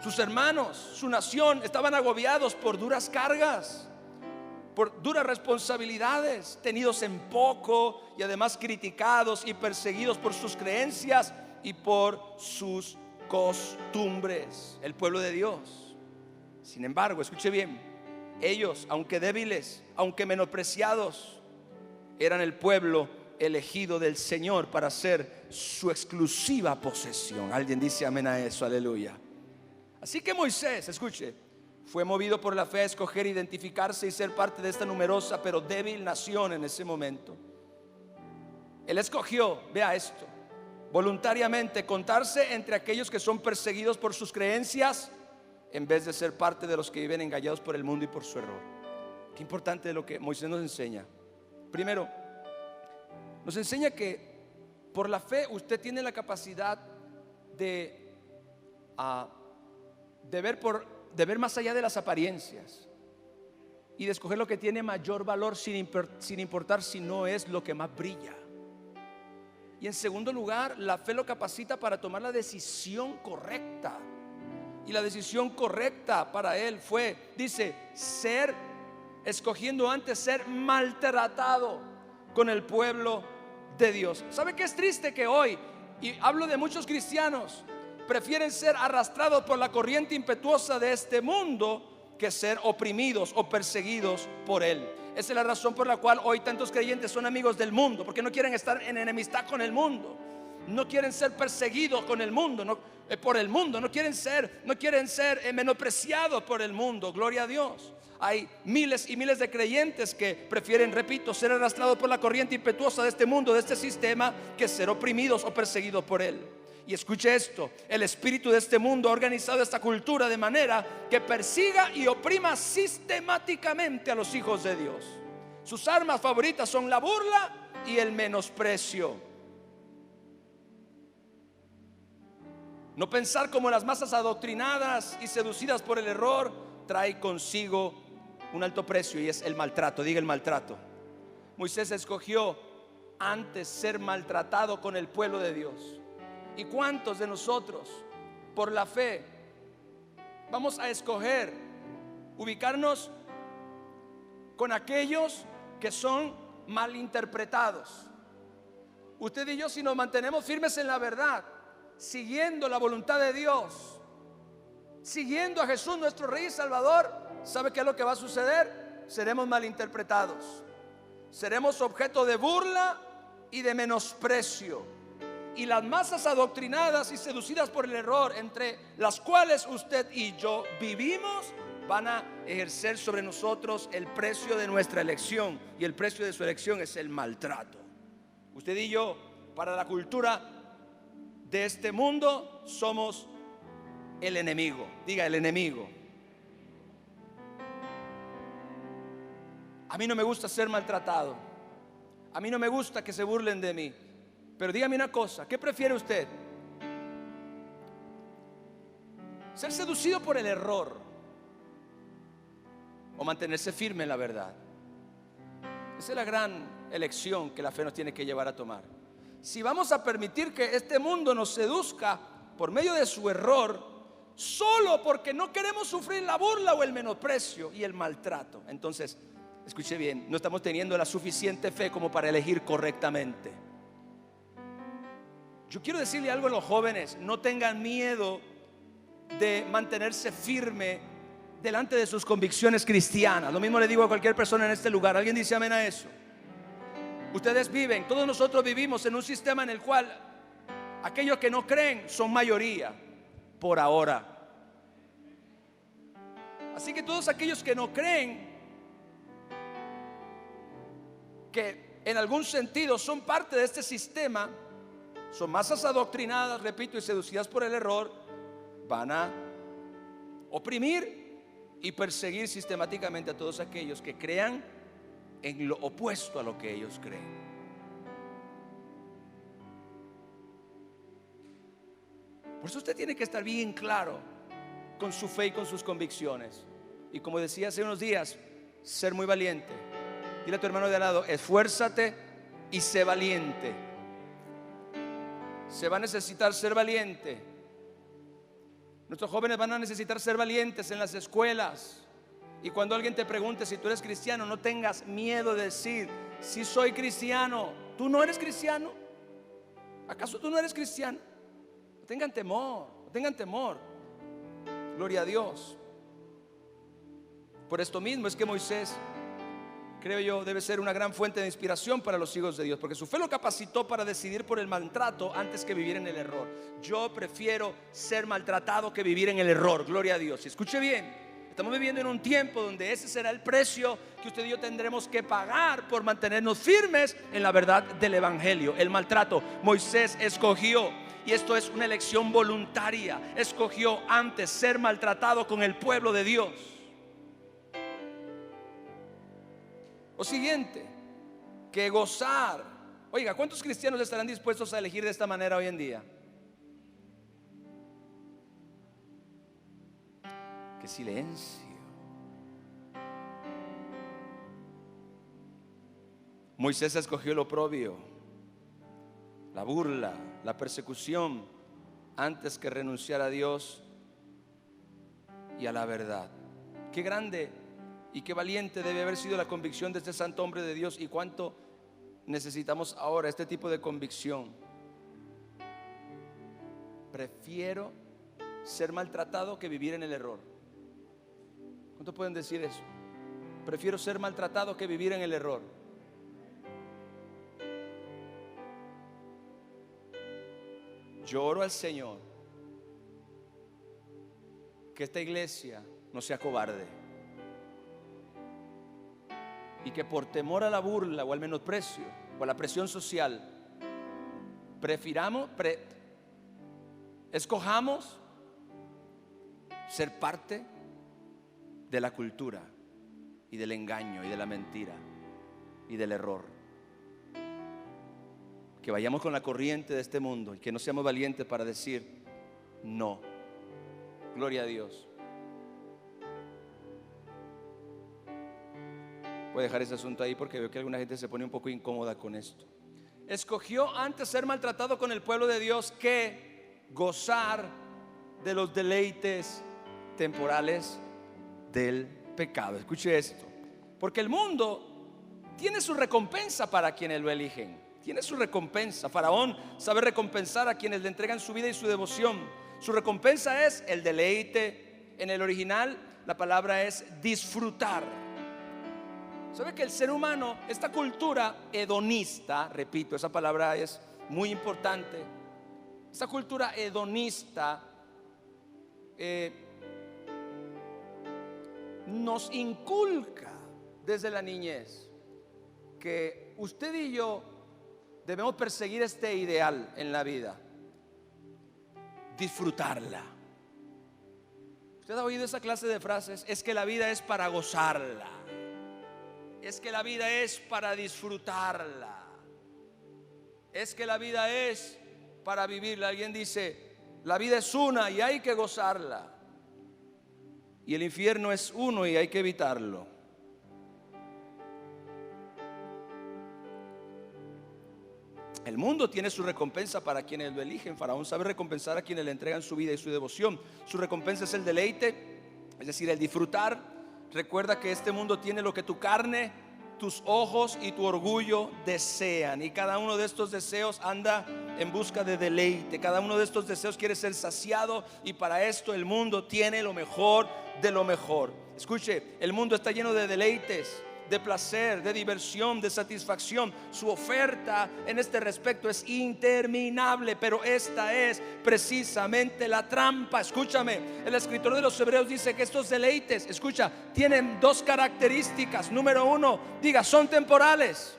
Sus hermanos, su nación estaban agobiados por duras cargas, por duras responsabilidades, tenidos en poco y además criticados y perseguidos por sus creencias y por sus costumbres. El pueblo de Dios, sin embargo, escuche bien, ellos, aunque débiles, aunque menospreciados, eran el pueblo elegido del Señor para ser su exclusiva posesión. Alguien dice amén a eso, aleluya. Así que Moisés, escuche, fue movido por la fe a escoger identificarse y ser parte de esta numerosa pero débil nación en ese momento. Él escogió, vea esto, voluntariamente contarse entre aquellos que son perseguidos por sus creencias, en vez de ser parte de los que viven engañados por el mundo y por su error. Qué importante lo que Moisés nos enseña. Primero, nos enseña que por la fe usted tiene la capacidad de ver más allá de las apariencias y de escoger lo que tiene mayor valor sin importar si no es lo que más brilla. Y en segundo lugar, la fe lo capacita para tomar la decisión correcta. Y la decisión correcta para él fue, dice, escogiendo antes ser maltratado con el pueblo de Dios. ¿Sabe qué es triste? Que hoy, y hablo de muchos cristianos, prefieren ser arrastrados por la corriente impetuosa de este mundo que ser oprimidos o perseguidos por él. Esa es la razón por la cual hoy tantos creyentes son amigos del mundo, porque no quieren estar en enemistad con el mundo, no quieren ser perseguidos con el mundo, por el mundo, no quieren ser menospreciados por el mundo. Gloria a Dios. Hay miles y miles de creyentes que prefieren, repito, ser arrastrados por la corriente impetuosa de este mundo, de este sistema, que ser oprimidos o perseguidos por él. Y escuche esto, el espíritu de este mundo ha organizado esta cultura de manera que persiga y oprima sistemáticamente a los hijos de Dios. Sus armas favoritas son la burla y el menosprecio. No pensar como las masas adoctrinadas y seducidas por el error trae consigo un alto precio, y es el maltrato. Diga el maltrato. Moisés escogió antes ser maltratado con el pueblo de Dios. ¿Y cuántos de nosotros por la fe vamos a escoger ubicarnos con aquellos que son malinterpretados? Usted y yo, si nos mantenemos firmes en la verdad, siguiendo la voluntad de Dios, siguiendo a Jesús nuestro Rey y Salvador, ¿sabe qué es lo que va a suceder? Seremos malinterpretados, seremos objeto de burla y de menosprecio. Y las masas adoctrinadas y seducidas por el error, entre las cuales usted y yo vivimos, van a ejercer sobre nosotros el precio de nuestra elección. Y el precio de su elección es el maltrato. Usted y yo, para la cultura de este mundo, somos el enemigo. Diga, el enemigo. A mí no me gusta ser maltratado. A mí no me gusta que se burlen de mí. Pero dígame una cosa, ¿qué prefiere usted? ser seducido por el error o mantenerse firme en la verdad. Esa es la gran elección que la fe nos tiene que llevar a tomar. Si vamos a permitir que este mundo nos seduzca por medio de su error, solo porque no queremos sufrir la burla o el menosprecio y el maltrato, entonces, escuche bien, no estamos teniendo la suficiente fe como para elegir correctamente. Yo quiero decirle algo a los jóvenes: no tengan miedo de mantenerse firme delante de sus convicciones cristianas. Lo mismo le digo a cualquier persona en este lugar. ¿Alguien dice amén a eso? Ustedes viven, todos nosotros vivimos en un sistema en el cual aquellos que no creen son mayoría por ahora. Así que todos aquellos que no creen, que en algún sentido son parte de este sistema, son masas adoctrinadas, repito, y seducidas por el error, van a oprimir y perseguir sistemáticamente a todos aquellos que crean en lo opuesto a lo que ellos creen. Por eso usted tiene que estar bien claro con su fe y con sus convicciones. Y como decía hace unos días, ser muy valiente. Dile a tu hermano de al lado: esfuérzate y sé valiente. Se va a necesitar ser valiente. Nuestros jóvenes van a necesitar ser valientes en las escuelas. Y cuando alguien te pregunte si tú eres cristiano, no tengas miedo de decir: sí soy cristiano. ¿Tú no eres cristiano? ¿Acaso tú no eres cristiano? No tengan temor, no tengan temor. Gloria a Dios. Por esto mismo es que Moisés, creo yo, debe ser una gran fuente de inspiración para los hijos de Dios, porque su fe lo capacitó para decidir por el maltrato antes que vivir en el error. Yo prefiero ser maltratado que vivir en el error. Gloria a Dios. Y escuche bien, estamos viviendo en un tiempo donde ese será el precio que usted y yo tendremos que pagar por mantenernos firmes en la verdad del evangelio. El maltrato. Moisés escogió, y esto es una elección voluntaria, escogió antes ser maltratado con el pueblo de Dios. O siguiente, que gozar. Oiga, ¿cuántos cristianos estarán dispuestos a elegir de esta manera hoy en día? ¡Qué silencio! Moisés escogió el oprobio, la burla, la persecución, antes que renunciar a Dios y a la verdad. Qué grande y qué valiente debe haber sido la convicción de este santo hombre de Dios, y cuánto necesitamos ahora este tipo de convicción. Prefiero ser maltratado que vivir en el error. ¿Cuántos pueden decir eso? Prefiero ser maltratado que vivir en el error. Yo oro al Señor que esta iglesia no sea cobarde, y que por temor a la burla o al menosprecio o a la presión social escojamos ser parte de la cultura y del engaño y de la mentira y del error. Que vayamos con la corriente de este mundo y que no seamos valientes para decir no. Gloria a Dios. Voy a dejar ese asunto ahí porque veo que alguna gente se pone un poco incómoda con esto. Escogió antes ser maltratado con el pueblo de Dios que gozar de los deleites temporales del pecado. Escuche esto, porque el mundo tiene su recompensa para quienes lo eligen. Tiene su recompensa. Faraón sabe recompensar a quienes le entregan su vida y su devoción. Su recompensa es el deleite. En el original la palabra es disfrutar. ¿Sabe que el ser humano, esta cultura hedonista, repito, esa palabra es muy importante, esta cultura hedonista nos inculca desde la niñez que usted y yo debemos perseguir este ideal en la vida: disfrutarla. ¿Usted ha oído esa clase de frases? Es que la vida es para gozarla, es que la vida es para disfrutarla, es que la vida es para vivirla. Alguien dice: la vida es una y hay que gozarla. y el infierno es uno y hay que evitarlo. El mundo tiene su recompensa para quienes lo eligen. Faraón sabe recompensar a quienes le entregan su vida y su devoción. Su recompensa es el deleite, es decir, el disfrutar. Recuerda que este mundo tiene lo que tu carne, tus ojos y tu orgullo desean, y cada uno de estos deseos anda en busca de deleite. Cada uno de estos deseos quiere ser saciado, y para esto el mundo tiene lo mejor de lo mejor. Escuche, el mundo está lleno de deleites, de placer, de diversión, de satisfacción. Su oferta en este respecto es interminable, pero esta es precisamente la trampa. Escúchame, el escritor de los Hebreos dice que estos deleites, escucha, tienen dos características. Número uno, diga, son temporales.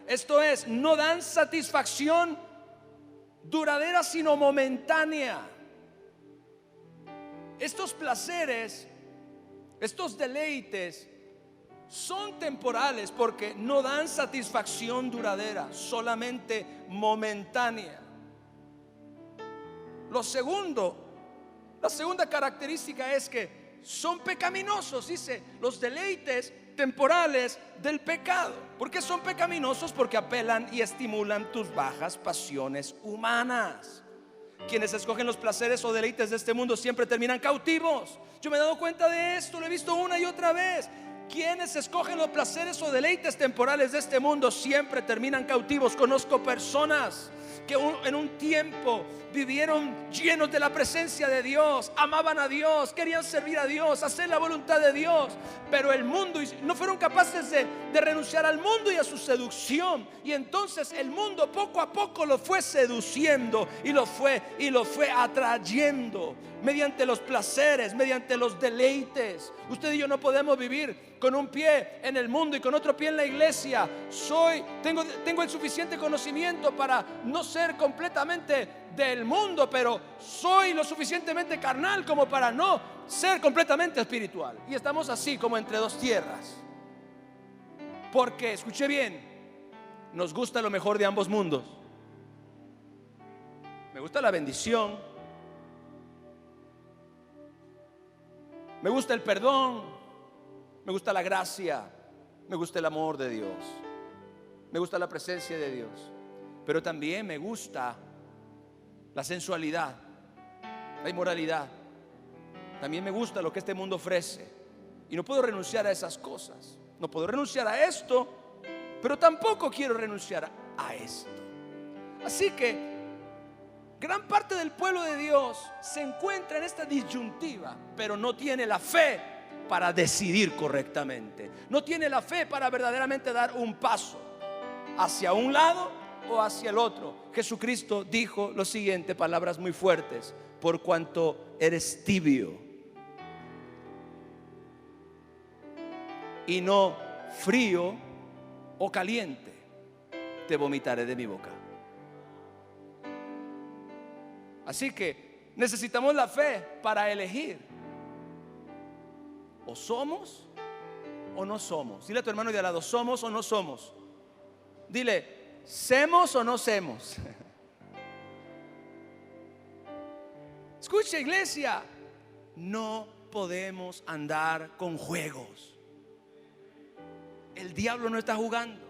Esto es, no dan satisfacción duradera, sino momentánea. Estos placeres, estos deleites son temporales porque no dan satisfacción duradera, solamente momentánea. La segunda característica es que son pecaminosos. Dice, los deleites temporales del pecado. ¿Por qué son pecaminosos? Porque apelan y estimulan tus bajas pasiones humanas. Quienes escogen los placeres o deleites de este mundo siempre terminan cautivos. Yo me he dado cuenta de esto, lo he visto una y otra vez. Quienes escogen los placeres o deleites temporales de este mundo siempre terminan cautivos. Conozco personas que en un tiempo vivieron llenos de la presencia de Dios, amaban a Dios, querían servir a Dios, hacer la voluntad de Dios, pero el mundo, no fueron capaces de renunciar al mundo y a su seducción, y entonces el mundo poco a poco los fue seduciendo y los fue atrayendo mediante los placeres, mediante los deleites. Usted y yo no podemos vivir con un pie en el mundo y con otro pie en la iglesia. Tengo el suficiente conocimiento para no ser completamente del mundo, pero soy lo suficientemente carnal como para no ser completamente espiritual. Y estamos así como entre dos tierras, porque, escuche bien, nos gusta lo mejor de ambos mundos. Me gusta la bendición, me gusta el perdón, me gusta la gracia, me gusta el amor de Dios, me gusta la presencia de Dios, pero también me gusta la sensualidad, la inmoralidad. También me gusta lo que este mundo ofrece, y no puedo renunciar a esas cosas. No puedo renunciar a esto, pero tampoco quiero renunciar a esto. Así que gran parte del pueblo de Dios se encuentra en esta disyuntiva, pero no tiene la fe para decidir correctamente. No tiene la fe para verdaderamente dar un paso hacia un lado o hacia el otro. Jesucristo dijo lo siguiente, palabras muy fuertes: por cuanto eres tibio y no frío o caliente, te vomitaré de mi boca. Así que necesitamos la fe para elegir. O somos o no somos. Dile a tu hermano de al lado, somos o no somos. Dile, ¿semos o no semos? Escucha, iglesia, no podemos andar con juegos. El diablo no está jugando,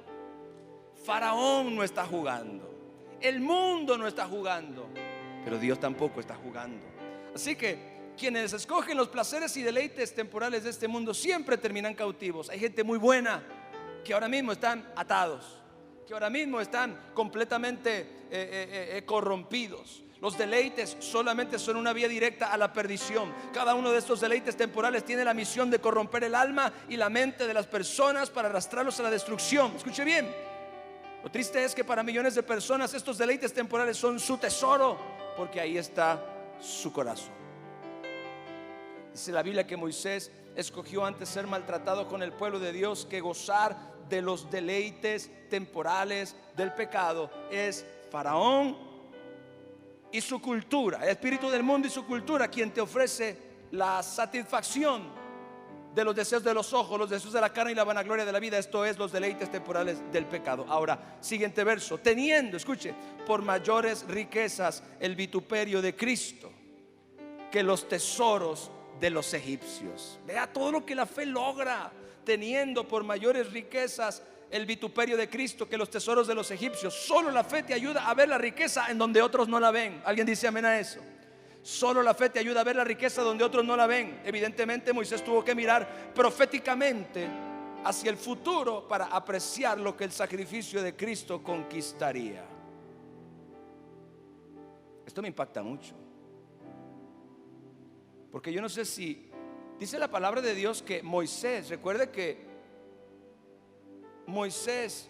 Faraón no está jugando, el mundo no está jugando, pero Dios tampoco está jugando. Así que quienes escogen los placeres y deleites temporales de este mundo siempre terminan cautivos. Hay gente muy buena que ahora mismo están atados, que ahora mismo están completamente corrompidos. Los deleites solamente son una vía directa a la perdición. Cada uno de estos deleites temporales tiene la misión de corromper el alma y la mente de las personas para arrastrarlos a la destrucción. Escuche bien, lo triste es que para millones de personas estos deleites temporales son su tesoro, porque ahí está su corazón. Dice la Biblia que Moisés escogió antes ser maltratado con el pueblo de Dios que gozar de los deleites temporales del pecado. Es Faraón y su cultura, el espíritu del mundo y su cultura, quien te ofrece la satisfacción de los deseos de los ojos, los deseos de la carne y la vanagloria de la vida. Esto es los deleites temporales del pecado. Ahora, siguiente verso: teniendo, escuche, por mayores riquezas el vituperio de Cristo que los tesoros de los egipcios. Vea todo lo que la fe logra, teniendo por mayores riquezas el vituperio de Cristo que los tesoros de los egipcios. Solo la fe te ayuda a ver la riqueza en donde otros no la ven. ¿Alguien dice amén a eso? Solo la fe te ayuda a ver la riqueza donde otros no la ven. Evidentemente Moisés tuvo que mirar proféticamente hacia el futuro para apreciar lo que el sacrificio de Cristo conquistaría. Esto me impacta mucho, porque yo no sé si dice la palabra de Dios que Moisés, recuerde que Moisés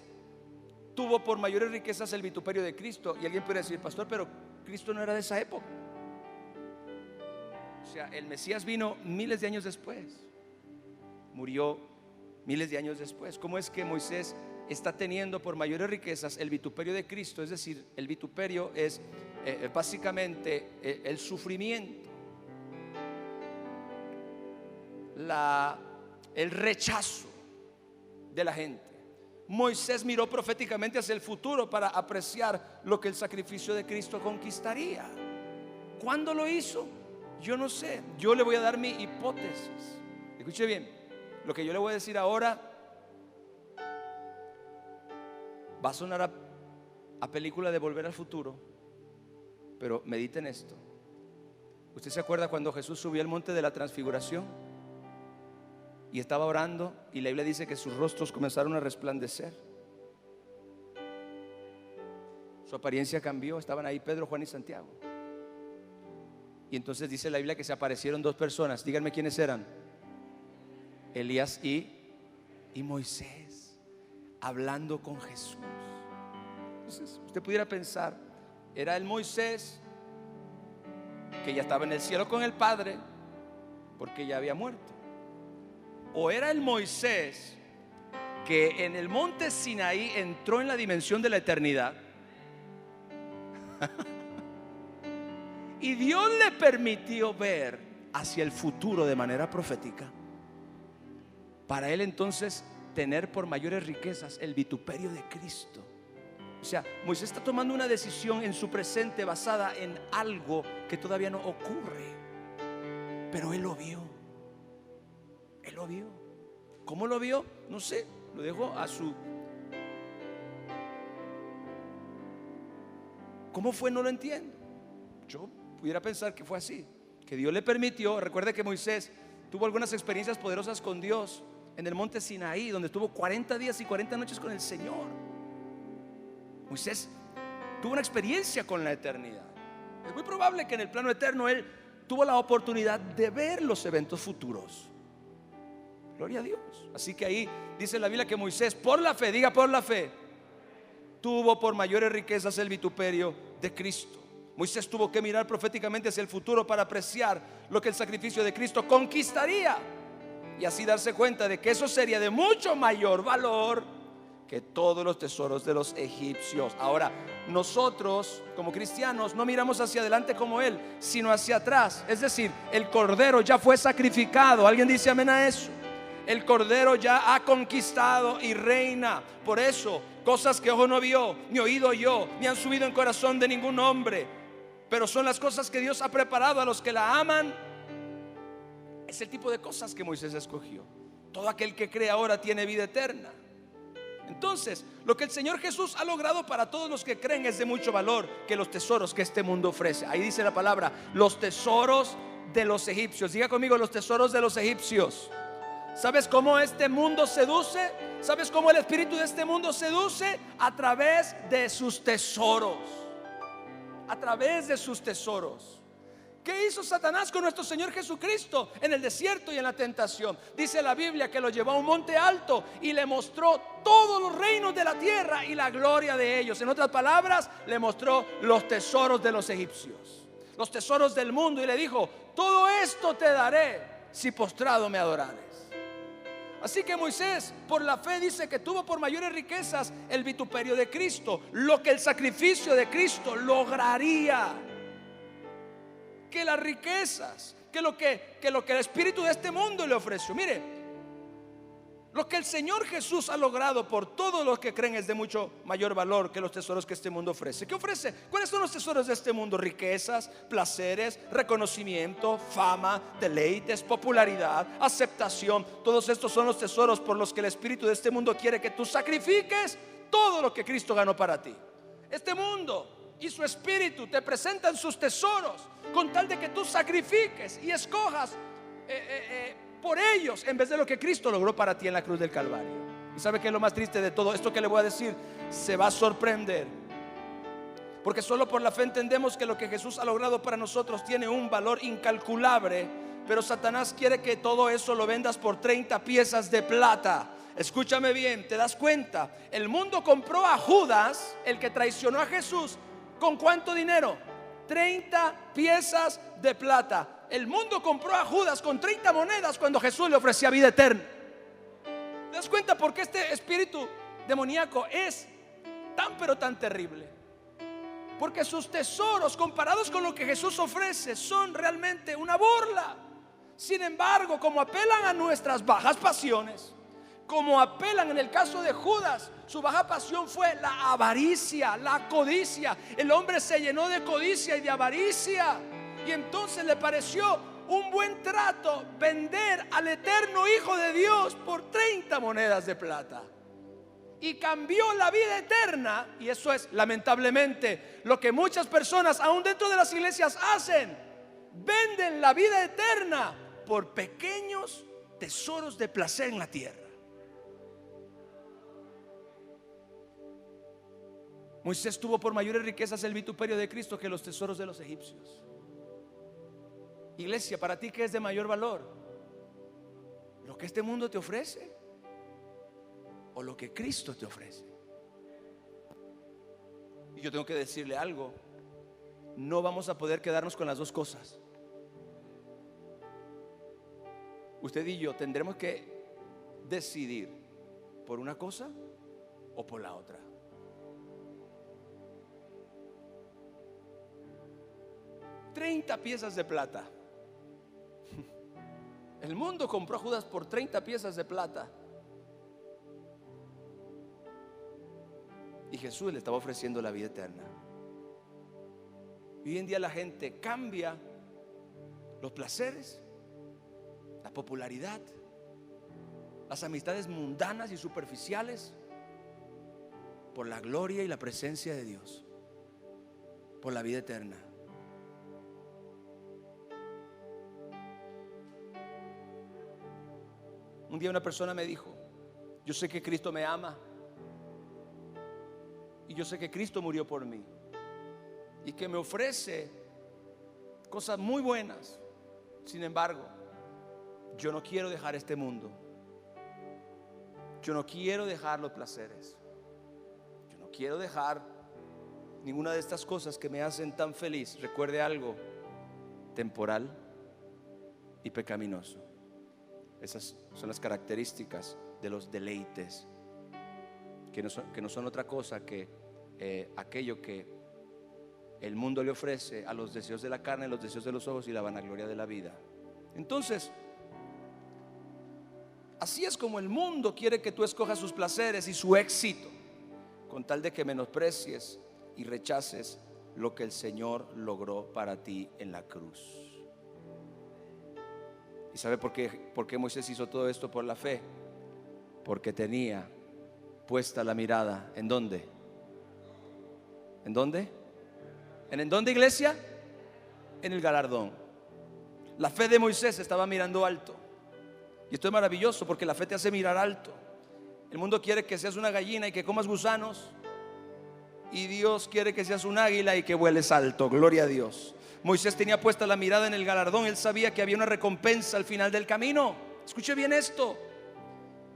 tuvo por mayores riquezas el vituperio de Cristo. Y alguien puede decir: pastor, pero Cristo no era de esa época. O sea, el Mesías vino miles de años después, murió miles de años después. ¿Cómo es que Moisés está teniendo por mayores riquezas el vituperio de Cristo? Es decir, el vituperio es básicamente el sufrimiento, el rechazo de la gente. Moisés miró proféticamente hacia el futuro para apreciar lo que el sacrificio de Cristo conquistaría. ¿Cuándo lo hizo? Yo no sé. Yo le voy a dar mi hipótesis. Escuche bien, lo que yo le voy a decir ahora va a sonar a película de Volver al Futuro, pero mediten esto. ¿Usted se acuerda cuando Jesús subió al monte de la transfiguración y estaba orando, y la Biblia dice que sus rostros comenzaron a resplandecer? Su apariencia cambió. Estaban ahí Pedro, Juan y Santiago. Y entonces dice la Biblia que se aparecieron dos personas. Díganme quiénes eran: Elías y Moisés, hablando con Jesús. Entonces usted pudiera pensar, era el Moisés que ya estaba en el cielo con el Padre porque ya había muerto, o era el Moisés que en el monte Sinaí entró en la dimensión de la eternidad y Dios le permitió ver hacia el futuro de manera profética, para él entonces tener por mayores riquezas el vituperio de Cristo. O sea, Moisés está tomando una decisión en su presente basada en algo que todavía no ocurre, pero él lo vio. Él lo vio. ¿Cómo lo vio? No sé, lo dejo a su... ¿Cómo fue? No lo entiendo. Yo pudiera pensar que fue así, que Dios le permitió. Recuerde que Moisés tuvo algunas experiencias poderosas con Dios en el monte Sinaí, donde estuvo 40 días y 40 noches con el Señor. Moisés tuvo una experiencia con la eternidad. Es muy probable que en el plano eterno él tuvo la oportunidad de ver los eventos futuros. Gloria a Dios. Así que ahí dice la Biblia que Moisés, por la fe, diga por la fe, tuvo por mayores riquezas el vituperio de Cristo. Moisés tuvo que mirar proféticamente hacia el futuro para apreciar lo que el sacrificio de Cristo conquistaría, y así darse cuenta de que eso sería de mucho mayor valor que todos los tesoros de los egipcios. Ahora, nosotros como cristianos no miramos hacia adelante como él, sino hacia atrás. Es decir, el cordero ya fue sacrificado. ¿Alguien dice amén a eso? El cordero ya ha conquistado y reina. Por eso, cosas que ojo no vio, ni oído oyó, ni han subido en corazón de ningún hombre, pero son las cosas que Dios ha preparado a los que la aman. Es el tipo de cosas que Moisés escogió. Todo aquel que cree ahora tiene vida eterna. Entonces, lo que el Señor Jesús ha logrado para todos los que creen es de mucho valor que los tesoros que este mundo ofrece. Ahí dice la palabra, los tesoros de los egipcios. Diga conmigo, los tesoros de los egipcios. ¿Sabes cómo este mundo seduce? ¿Sabes cómo el espíritu de este mundo seduce? A través de sus tesoros. A través de sus tesoros. ¿Qué hizo Satanás con nuestro Señor Jesucristo en el desierto y en la tentación? Dice la Biblia que lo llevó a un monte alto y le mostró todos los reinos de la tierra y la gloria de ellos. En otras palabras, le mostró los tesoros de los egipcios, los tesoros del mundo, y le dijo: todo esto te daré si postrado me adorares. Así que Moisés, por la fe, dice que tuvo por mayores riquezas el vituperio de Cristo, lo que el sacrificio de Cristo lograría. Que las riquezas, que lo que el espíritu de este mundo le ofreció. Mire, Lo que el Señor Jesús ha logrado por todos los que creen es de mucho mayor valor que los tesoros que este mundo ofrece. ¿Qué ofrece? ¿Cuáles son los tesoros de este mundo? Riquezas, placeres, reconocimiento, fama, deleites, popularidad, aceptación. Todos estos son los tesoros por los que el espíritu de este mundo quiere que tú sacrifiques todo lo que Cristo ganó para ti. Este mundo y su espíritu te presentan sus tesoros con tal de que tú sacrifiques y escojas por ellos en vez de lo que Cristo logró para ti en la cruz del Calvario. ¿Y sabe qué es lo más triste de todo esto que le voy a decir? Se va a sorprender, porque solo por la fe entendemos que lo que Jesús ha logrado para nosotros tiene un valor incalculable, pero Satanás quiere que todo eso lo vendas por 30 piezas de plata. Escúchame bien, ¿te das cuenta? El mundo compró a Judas, el que traicionó a Jesús, ¿con cuánto dinero? 30 piezas de plata. El mundo compró a Judas con 30 monedas cuando Jesús le ofrecía vida eterna. ¿Te das cuenta por qué este espíritu demoníaco es tan pero tan terrible? Porque sus tesoros comparados con lo que Jesús ofrece son realmente una burla. Sin embargo, como apelan a nuestras bajas pasiones, como apelan en el caso de Judas, su baja pasión fue la avaricia, la codicia. El hombre se llenó de codicia y de avaricia, y entonces le pareció un buen trato vender al eterno Hijo de Dios por 30 monedas de plata. Y cambió la vida eterna. Y eso es lamentablemente lo que muchas personas aún dentro de las iglesias hacen. Venden la vida eterna por pequeños tesoros de placer en la tierra. Moisés tuvo por mayores riquezas el vituperio de Cristo que los tesoros de los egipcios. Iglesia, ¿para ti qué es de mayor valor? ¿Lo que este mundo te ofrece o lo que Cristo te ofrece? Y yo tengo que decirle algo: no vamos a poder quedarnos con las dos cosas. Usted y yo tendremos que decidir por una cosa o por la otra. $30 piezas de plata. El mundo compró a Judas por 30 piezas de plata, y Jesús le estaba ofreciendo la vida eterna. Hoy en día la gente cambia los placeres, la popularidad, las amistades mundanas y superficiales por la gloria y la presencia de Dios, por la vida eterna. Un día una persona me dijo: yo sé que Cristo me ama y yo sé que Cristo murió por mí y que me ofrece cosas muy buenas. Sin embargo, yo no quiero dejar este mundo. Yo no quiero dejar los placeres. Yo no quiero dejar ninguna de estas cosas que me hacen tan feliz. Recuerde algo: temporal y pecaminoso. Esas son las características de los deleites, que no son otra cosa que aquello que el mundo le ofrece a los deseos de la carne, los deseos de los ojos y la vanagloria de la vida. Entonces, así es como el mundo quiere que tú escojas sus placeres y su éxito, con tal de que menosprecies y rechaces lo que el Señor logró para ti en la cruz. ¿Y sabe por qué Moisés hizo todo esto? Por la fe. Porque tenía puesta la mirada ¿en dónde? ¿En dónde? ¿En dónde, iglesia? En el galardón. La fe de Moisés estaba mirando alto. Y esto es maravilloso, porque la fe te hace mirar alto. El mundo quiere que seas una gallina y que comas gusanos, y Dios quiere que seas un águila y que vueles alto. Gloria a Dios. Moisés tenía puesta la mirada en el galardón. Él sabía que había una recompensa al final del camino. Escuche bien esto.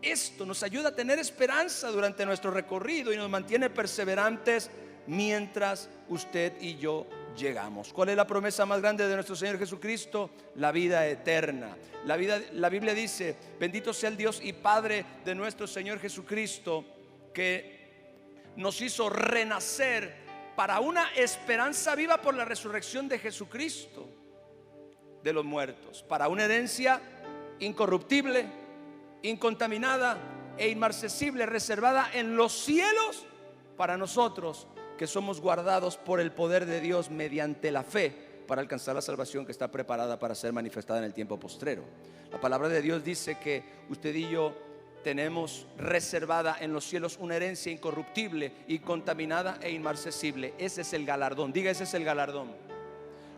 Esto nos ayuda a tener esperanza durante nuestro recorrido y nos mantiene perseverantes mientras usted y yo llegamos. ¿Cuál es la promesa más grande de nuestro Señor Jesucristo? La vida eterna. La Biblia dice: bendito sea el Dios y Padre de nuestro Señor Jesucristo, que nos hizo renacer para una esperanza viva por la resurrección de Jesucristo de los muertos, para una herencia incorruptible, incontaminada e inmarcesible, reservada en los cielos para nosotros, que somos guardados por el poder de Dios mediante la fe, para alcanzar la salvación que está preparada para ser manifestada en el tiempo postrero. La palabra de Dios dice que usted y yo tenemos reservada en los cielos una herencia incorruptible, incontaminada e inmarcesible. Ese es el galardón. Diga, ese es el galardón.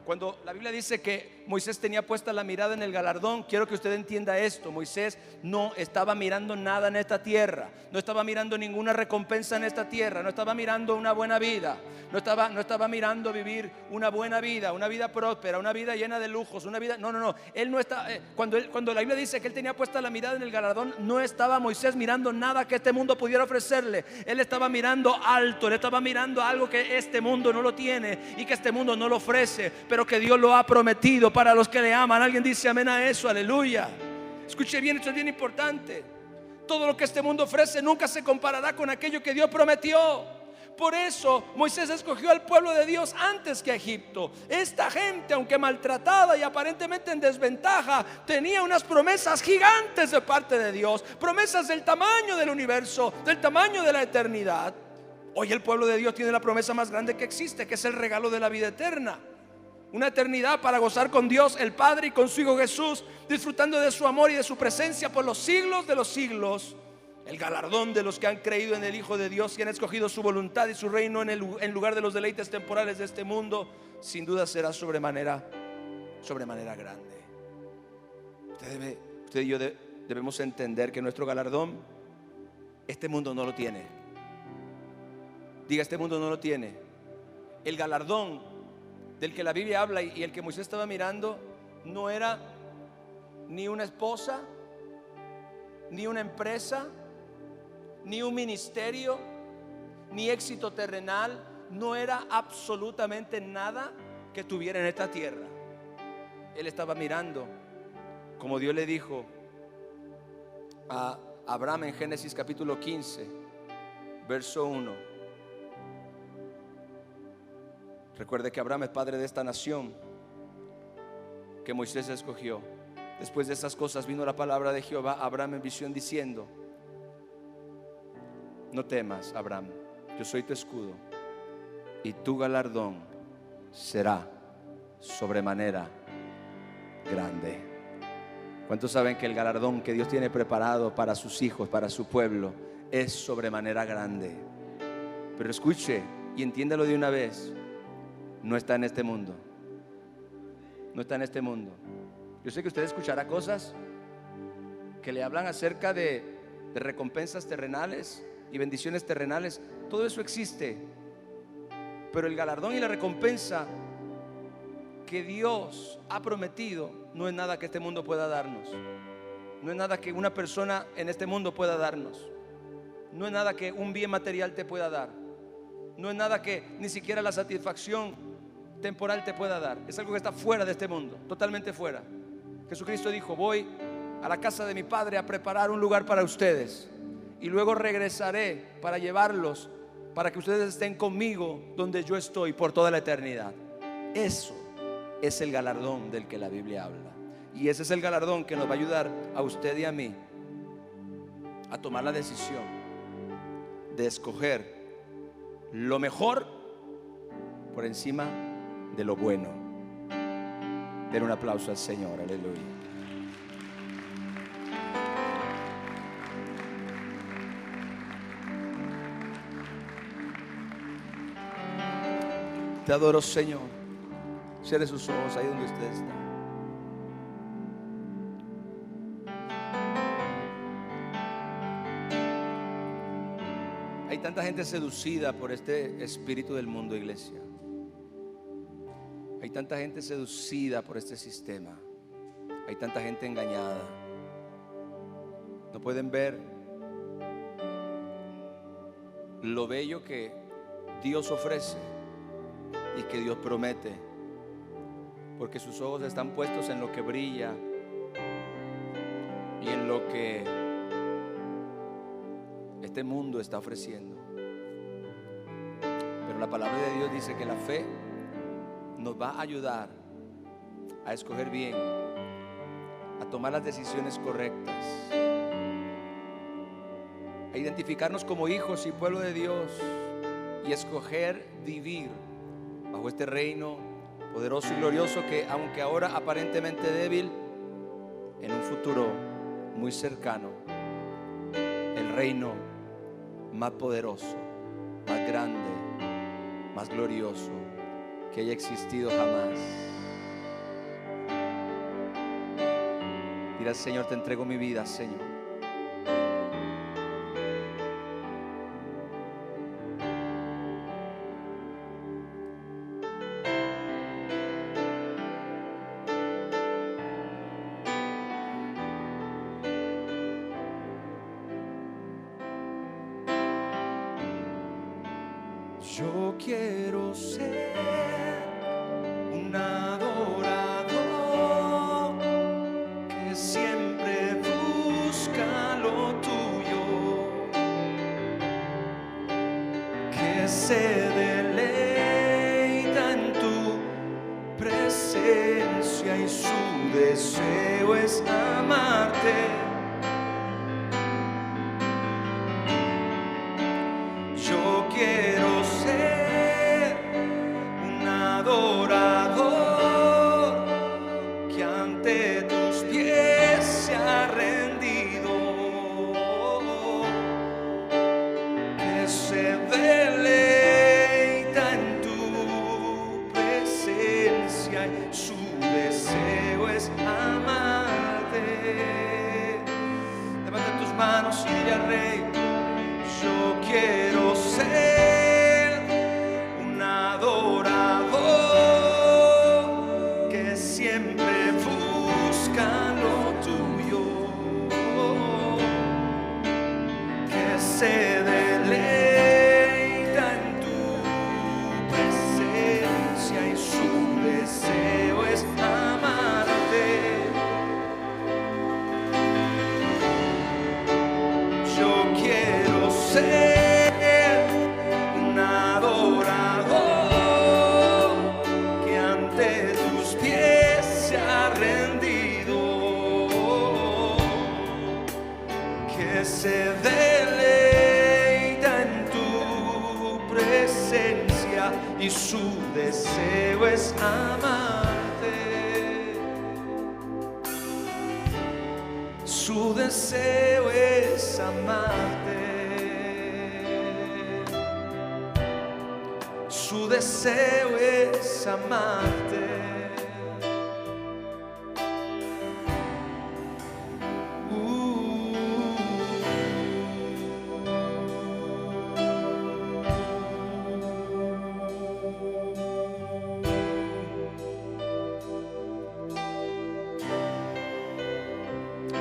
Cuando la Biblia dice que Moisés tenía puesta la mirada en el galardón, quiero que usted entienda esto. Moisés no estaba mirando nada en esta tierra, no estaba mirando ninguna recompensa en esta tierra, no estaba mirando una buena vida, no estaba mirando vivir una buena vida, una vida próspera, una vida llena de lujos, una vida, no. Él no está, cuando la Biblia dice que él tenía puesta la mirada en el galardón, no estaba Moisés mirando nada que este mundo pudiera ofrecerle. Él estaba mirando alto, él estaba mirando algo que este mundo no lo tiene y que este mundo no lo ofrece, pero que Dios lo ha prometido para los que le aman. Alguien dice amén a eso, aleluya. Escuche bien, esto es bien importante. Todo lo que este mundo ofrece nunca se comparará con aquello que Dios prometió. Por eso Moisés escogió al pueblo de Dios antes que a Egipto. Esta gente, aunque maltratada y aparentemente en desventaja, tenía unas promesas gigantes de parte de Dios, promesas del tamaño del universo, del tamaño de la eternidad. Hoy el pueblo de Dios tiene la promesa más grande que existe, que es el regalo de la vida eterna. Una eternidad para gozar con Dios el Padre y con su Hijo Jesús, disfrutando de su amor y de su presencia por los siglos de los siglos. El galardón de los que han creído en el Hijo de Dios y han escogido su voluntad y su reino en lugar de los deleites temporales de este mundo, sin duda será sobremanera grande. Usted y yo debemos entender que nuestro galardón, este mundo no lo tiene. Diga, este mundo no lo tiene. El galardón del que la Biblia habla y el que Moisés estaba mirando no era ni una esposa, ni una empresa, ni un ministerio, ni éxito terrenal. No era absolutamente nada que tuviera en esta tierra. Él estaba mirando, como Dios le dijo a Abraham en Génesis capítulo 15, verso 1. Recuerde que Abraham es padre de esta nación que Moisés escogió. Después de esas cosas vino la palabra de Jehová a Abraham en visión diciendo: no temas, Abraham, yo soy tu escudo y tu galardón será sobremanera grande. ¿Cuántos saben que el galardón que Dios tiene preparado para sus hijos, para su pueblo, es sobremanera grande? Pero escuche y entiéndalo de una vez. No está en este mundo. No está en este mundo. Yo sé que usted escuchará cosas que le hablan acerca de recompensas terrenales y bendiciones terrenales. Todo eso existe. Pero el galardón y la recompensa que Dios ha prometido no es nada que este mundo pueda darnos. No es nada que una persona en este mundo pueda darnos. No es nada que un bien material te pueda dar. No es nada que ni siquiera la satisfacción temporal te pueda dar. Es algo que está fuera de este mundo, totalmente fuera. Jesucristo dijo: voy a la casa de mi Padre a preparar un lugar para ustedes y luego regresaré para llevarlos, para que ustedes estén conmigo donde yo estoy por toda la eternidad. Eso es el galardón del que la Biblia habla. Y ese es el galardón que nos va a ayudar a usted y a mí a tomar la decisión de escoger lo mejor por encima de lo bueno. Den un aplauso al Señor, aleluya. Te adoro, Señor. Cierre sus ojos ahí donde usted está. Hay tanta gente seducida por este espíritu del mundo, iglesia. Hay tanta gente seducida por este sistema. Hay tanta gente engañada. No pueden ver lo bello que Dios ofrece y que Dios promete, porque sus ojos están puestos en lo que brilla y en lo que este mundo está ofreciendo. Pero la palabra de Dios dice que la fe nos va a ayudar a escoger bien, a tomar las decisiones correctas, a identificarnos como hijos y pueblo de Dios y escoger vivir bajo este reino poderoso y glorioso que, aunque ahora aparentemente débil, en un futuro muy cercano, el reino más poderoso, más grande, más glorioso que haya existido jamás. Dile al Señor: te entrego mi vida, Señor. Yo quiero ser un adorador que siempre busca lo tuyo, que se deleita en tu presencia y su deseo es amarte. Yo quiero ser un adorador que ante tus pies se ha rendido, que se deleita en tu presencia y su deseo es amarte. Levanta tus manos y dile al Rey: yo quiero ser un adorador que siempre busca lo tuyo, que se deleita en tu presencia y su deseo es amarte. Yo quiero ser un adorador que ante tus pies se ha rendido, que se deleita en tu presencia y su deseo es amarte. Su deseo es amarte. Su deseo es amarte.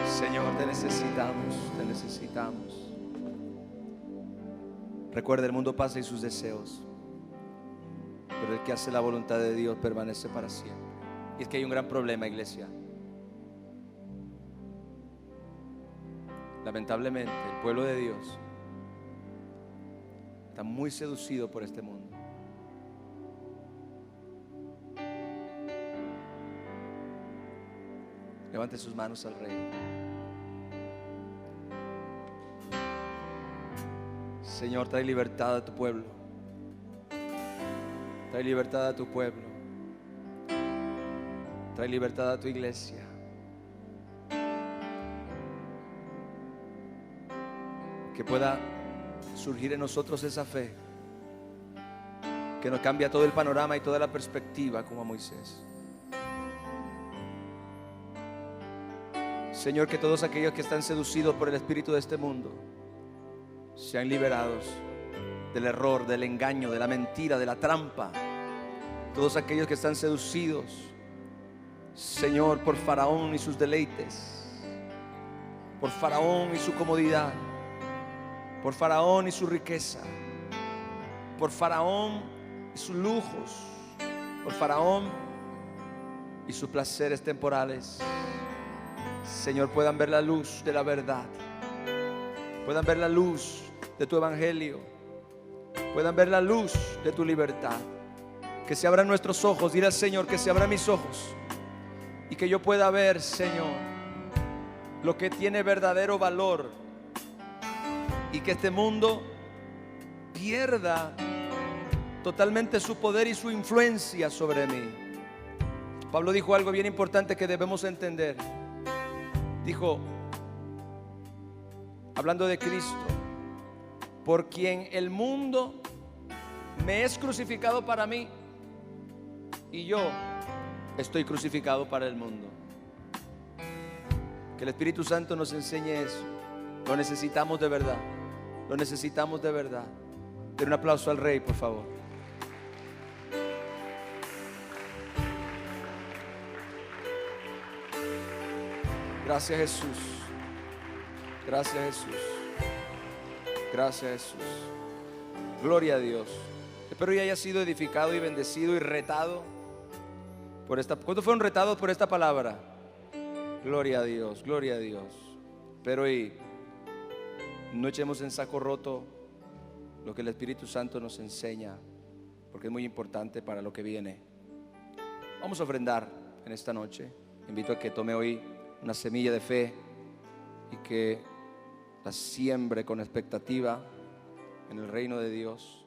Señor, te necesitamos, te necesitamos. Recuerda, el mundo pasa y sus deseos, pero el que hace la voluntad de Dios permanece para siempre. Y es que hay un gran problema, iglesia. Lamentablemente, el pueblo de Dios está muy seducido por este mundo. Levante sus manos al Rey. Señor, trae libertad a tu pueblo. Trae libertad a tu pueblo. Trae libertad a tu iglesia. Que pueda surgir en nosotros esa fe que nos cambia todo el panorama y toda la perspectiva, como a Moisés. Señor, que todos aquellos que están seducidos por el espíritu de este mundo sean liberados del error, del engaño, de la mentira, de la trampa. Todos aquellos que están seducidos, Señor, por Faraón y sus deleites, por Faraón y su comodidad, por Faraón y su riqueza, por Faraón y sus lujos, por Faraón y sus placeres temporales. Señor, puedan ver la luz de la verdad, puedan ver la luz de tu evangelio, puedan ver la luz de tu libertad. Que se abran nuestros ojos. Dile al Señor: que se abran mis ojos y que yo pueda ver, Señor, lo que tiene verdadero valor, y que este mundo pierda totalmente su poder y su influencia sobre mí. Pablo dijo algo bien importante que debemos entender. Dijo, hablando de Cristo: por quien el mundo me es crucificado para mí, y yo estoy crucificado para el mundo. Que el Espíritu Santo nos enseñe eso. Lo necesitamos de verdad. Lo necesitamos de verdad. Den un aplauso al Rey, por favor. Gracias, Jesús. Gracias, Jesús. Gracias, Jesús. Gloria a Dios. Espero que haya sido edificado y bendecido y retado por esta. ¿Cuántos fueron retados por esta palabra? Gloria a Dios, gloria a Dios. Pero hoy no echemos en saco roto lo que el Espíritu Santo nos enseña, porque es muy importante para lo que viene. Vamos a ofrendar en esta noche. Invito a que tome hoy una semilla de fe y que la siembre con expectativa en el reino de Dios.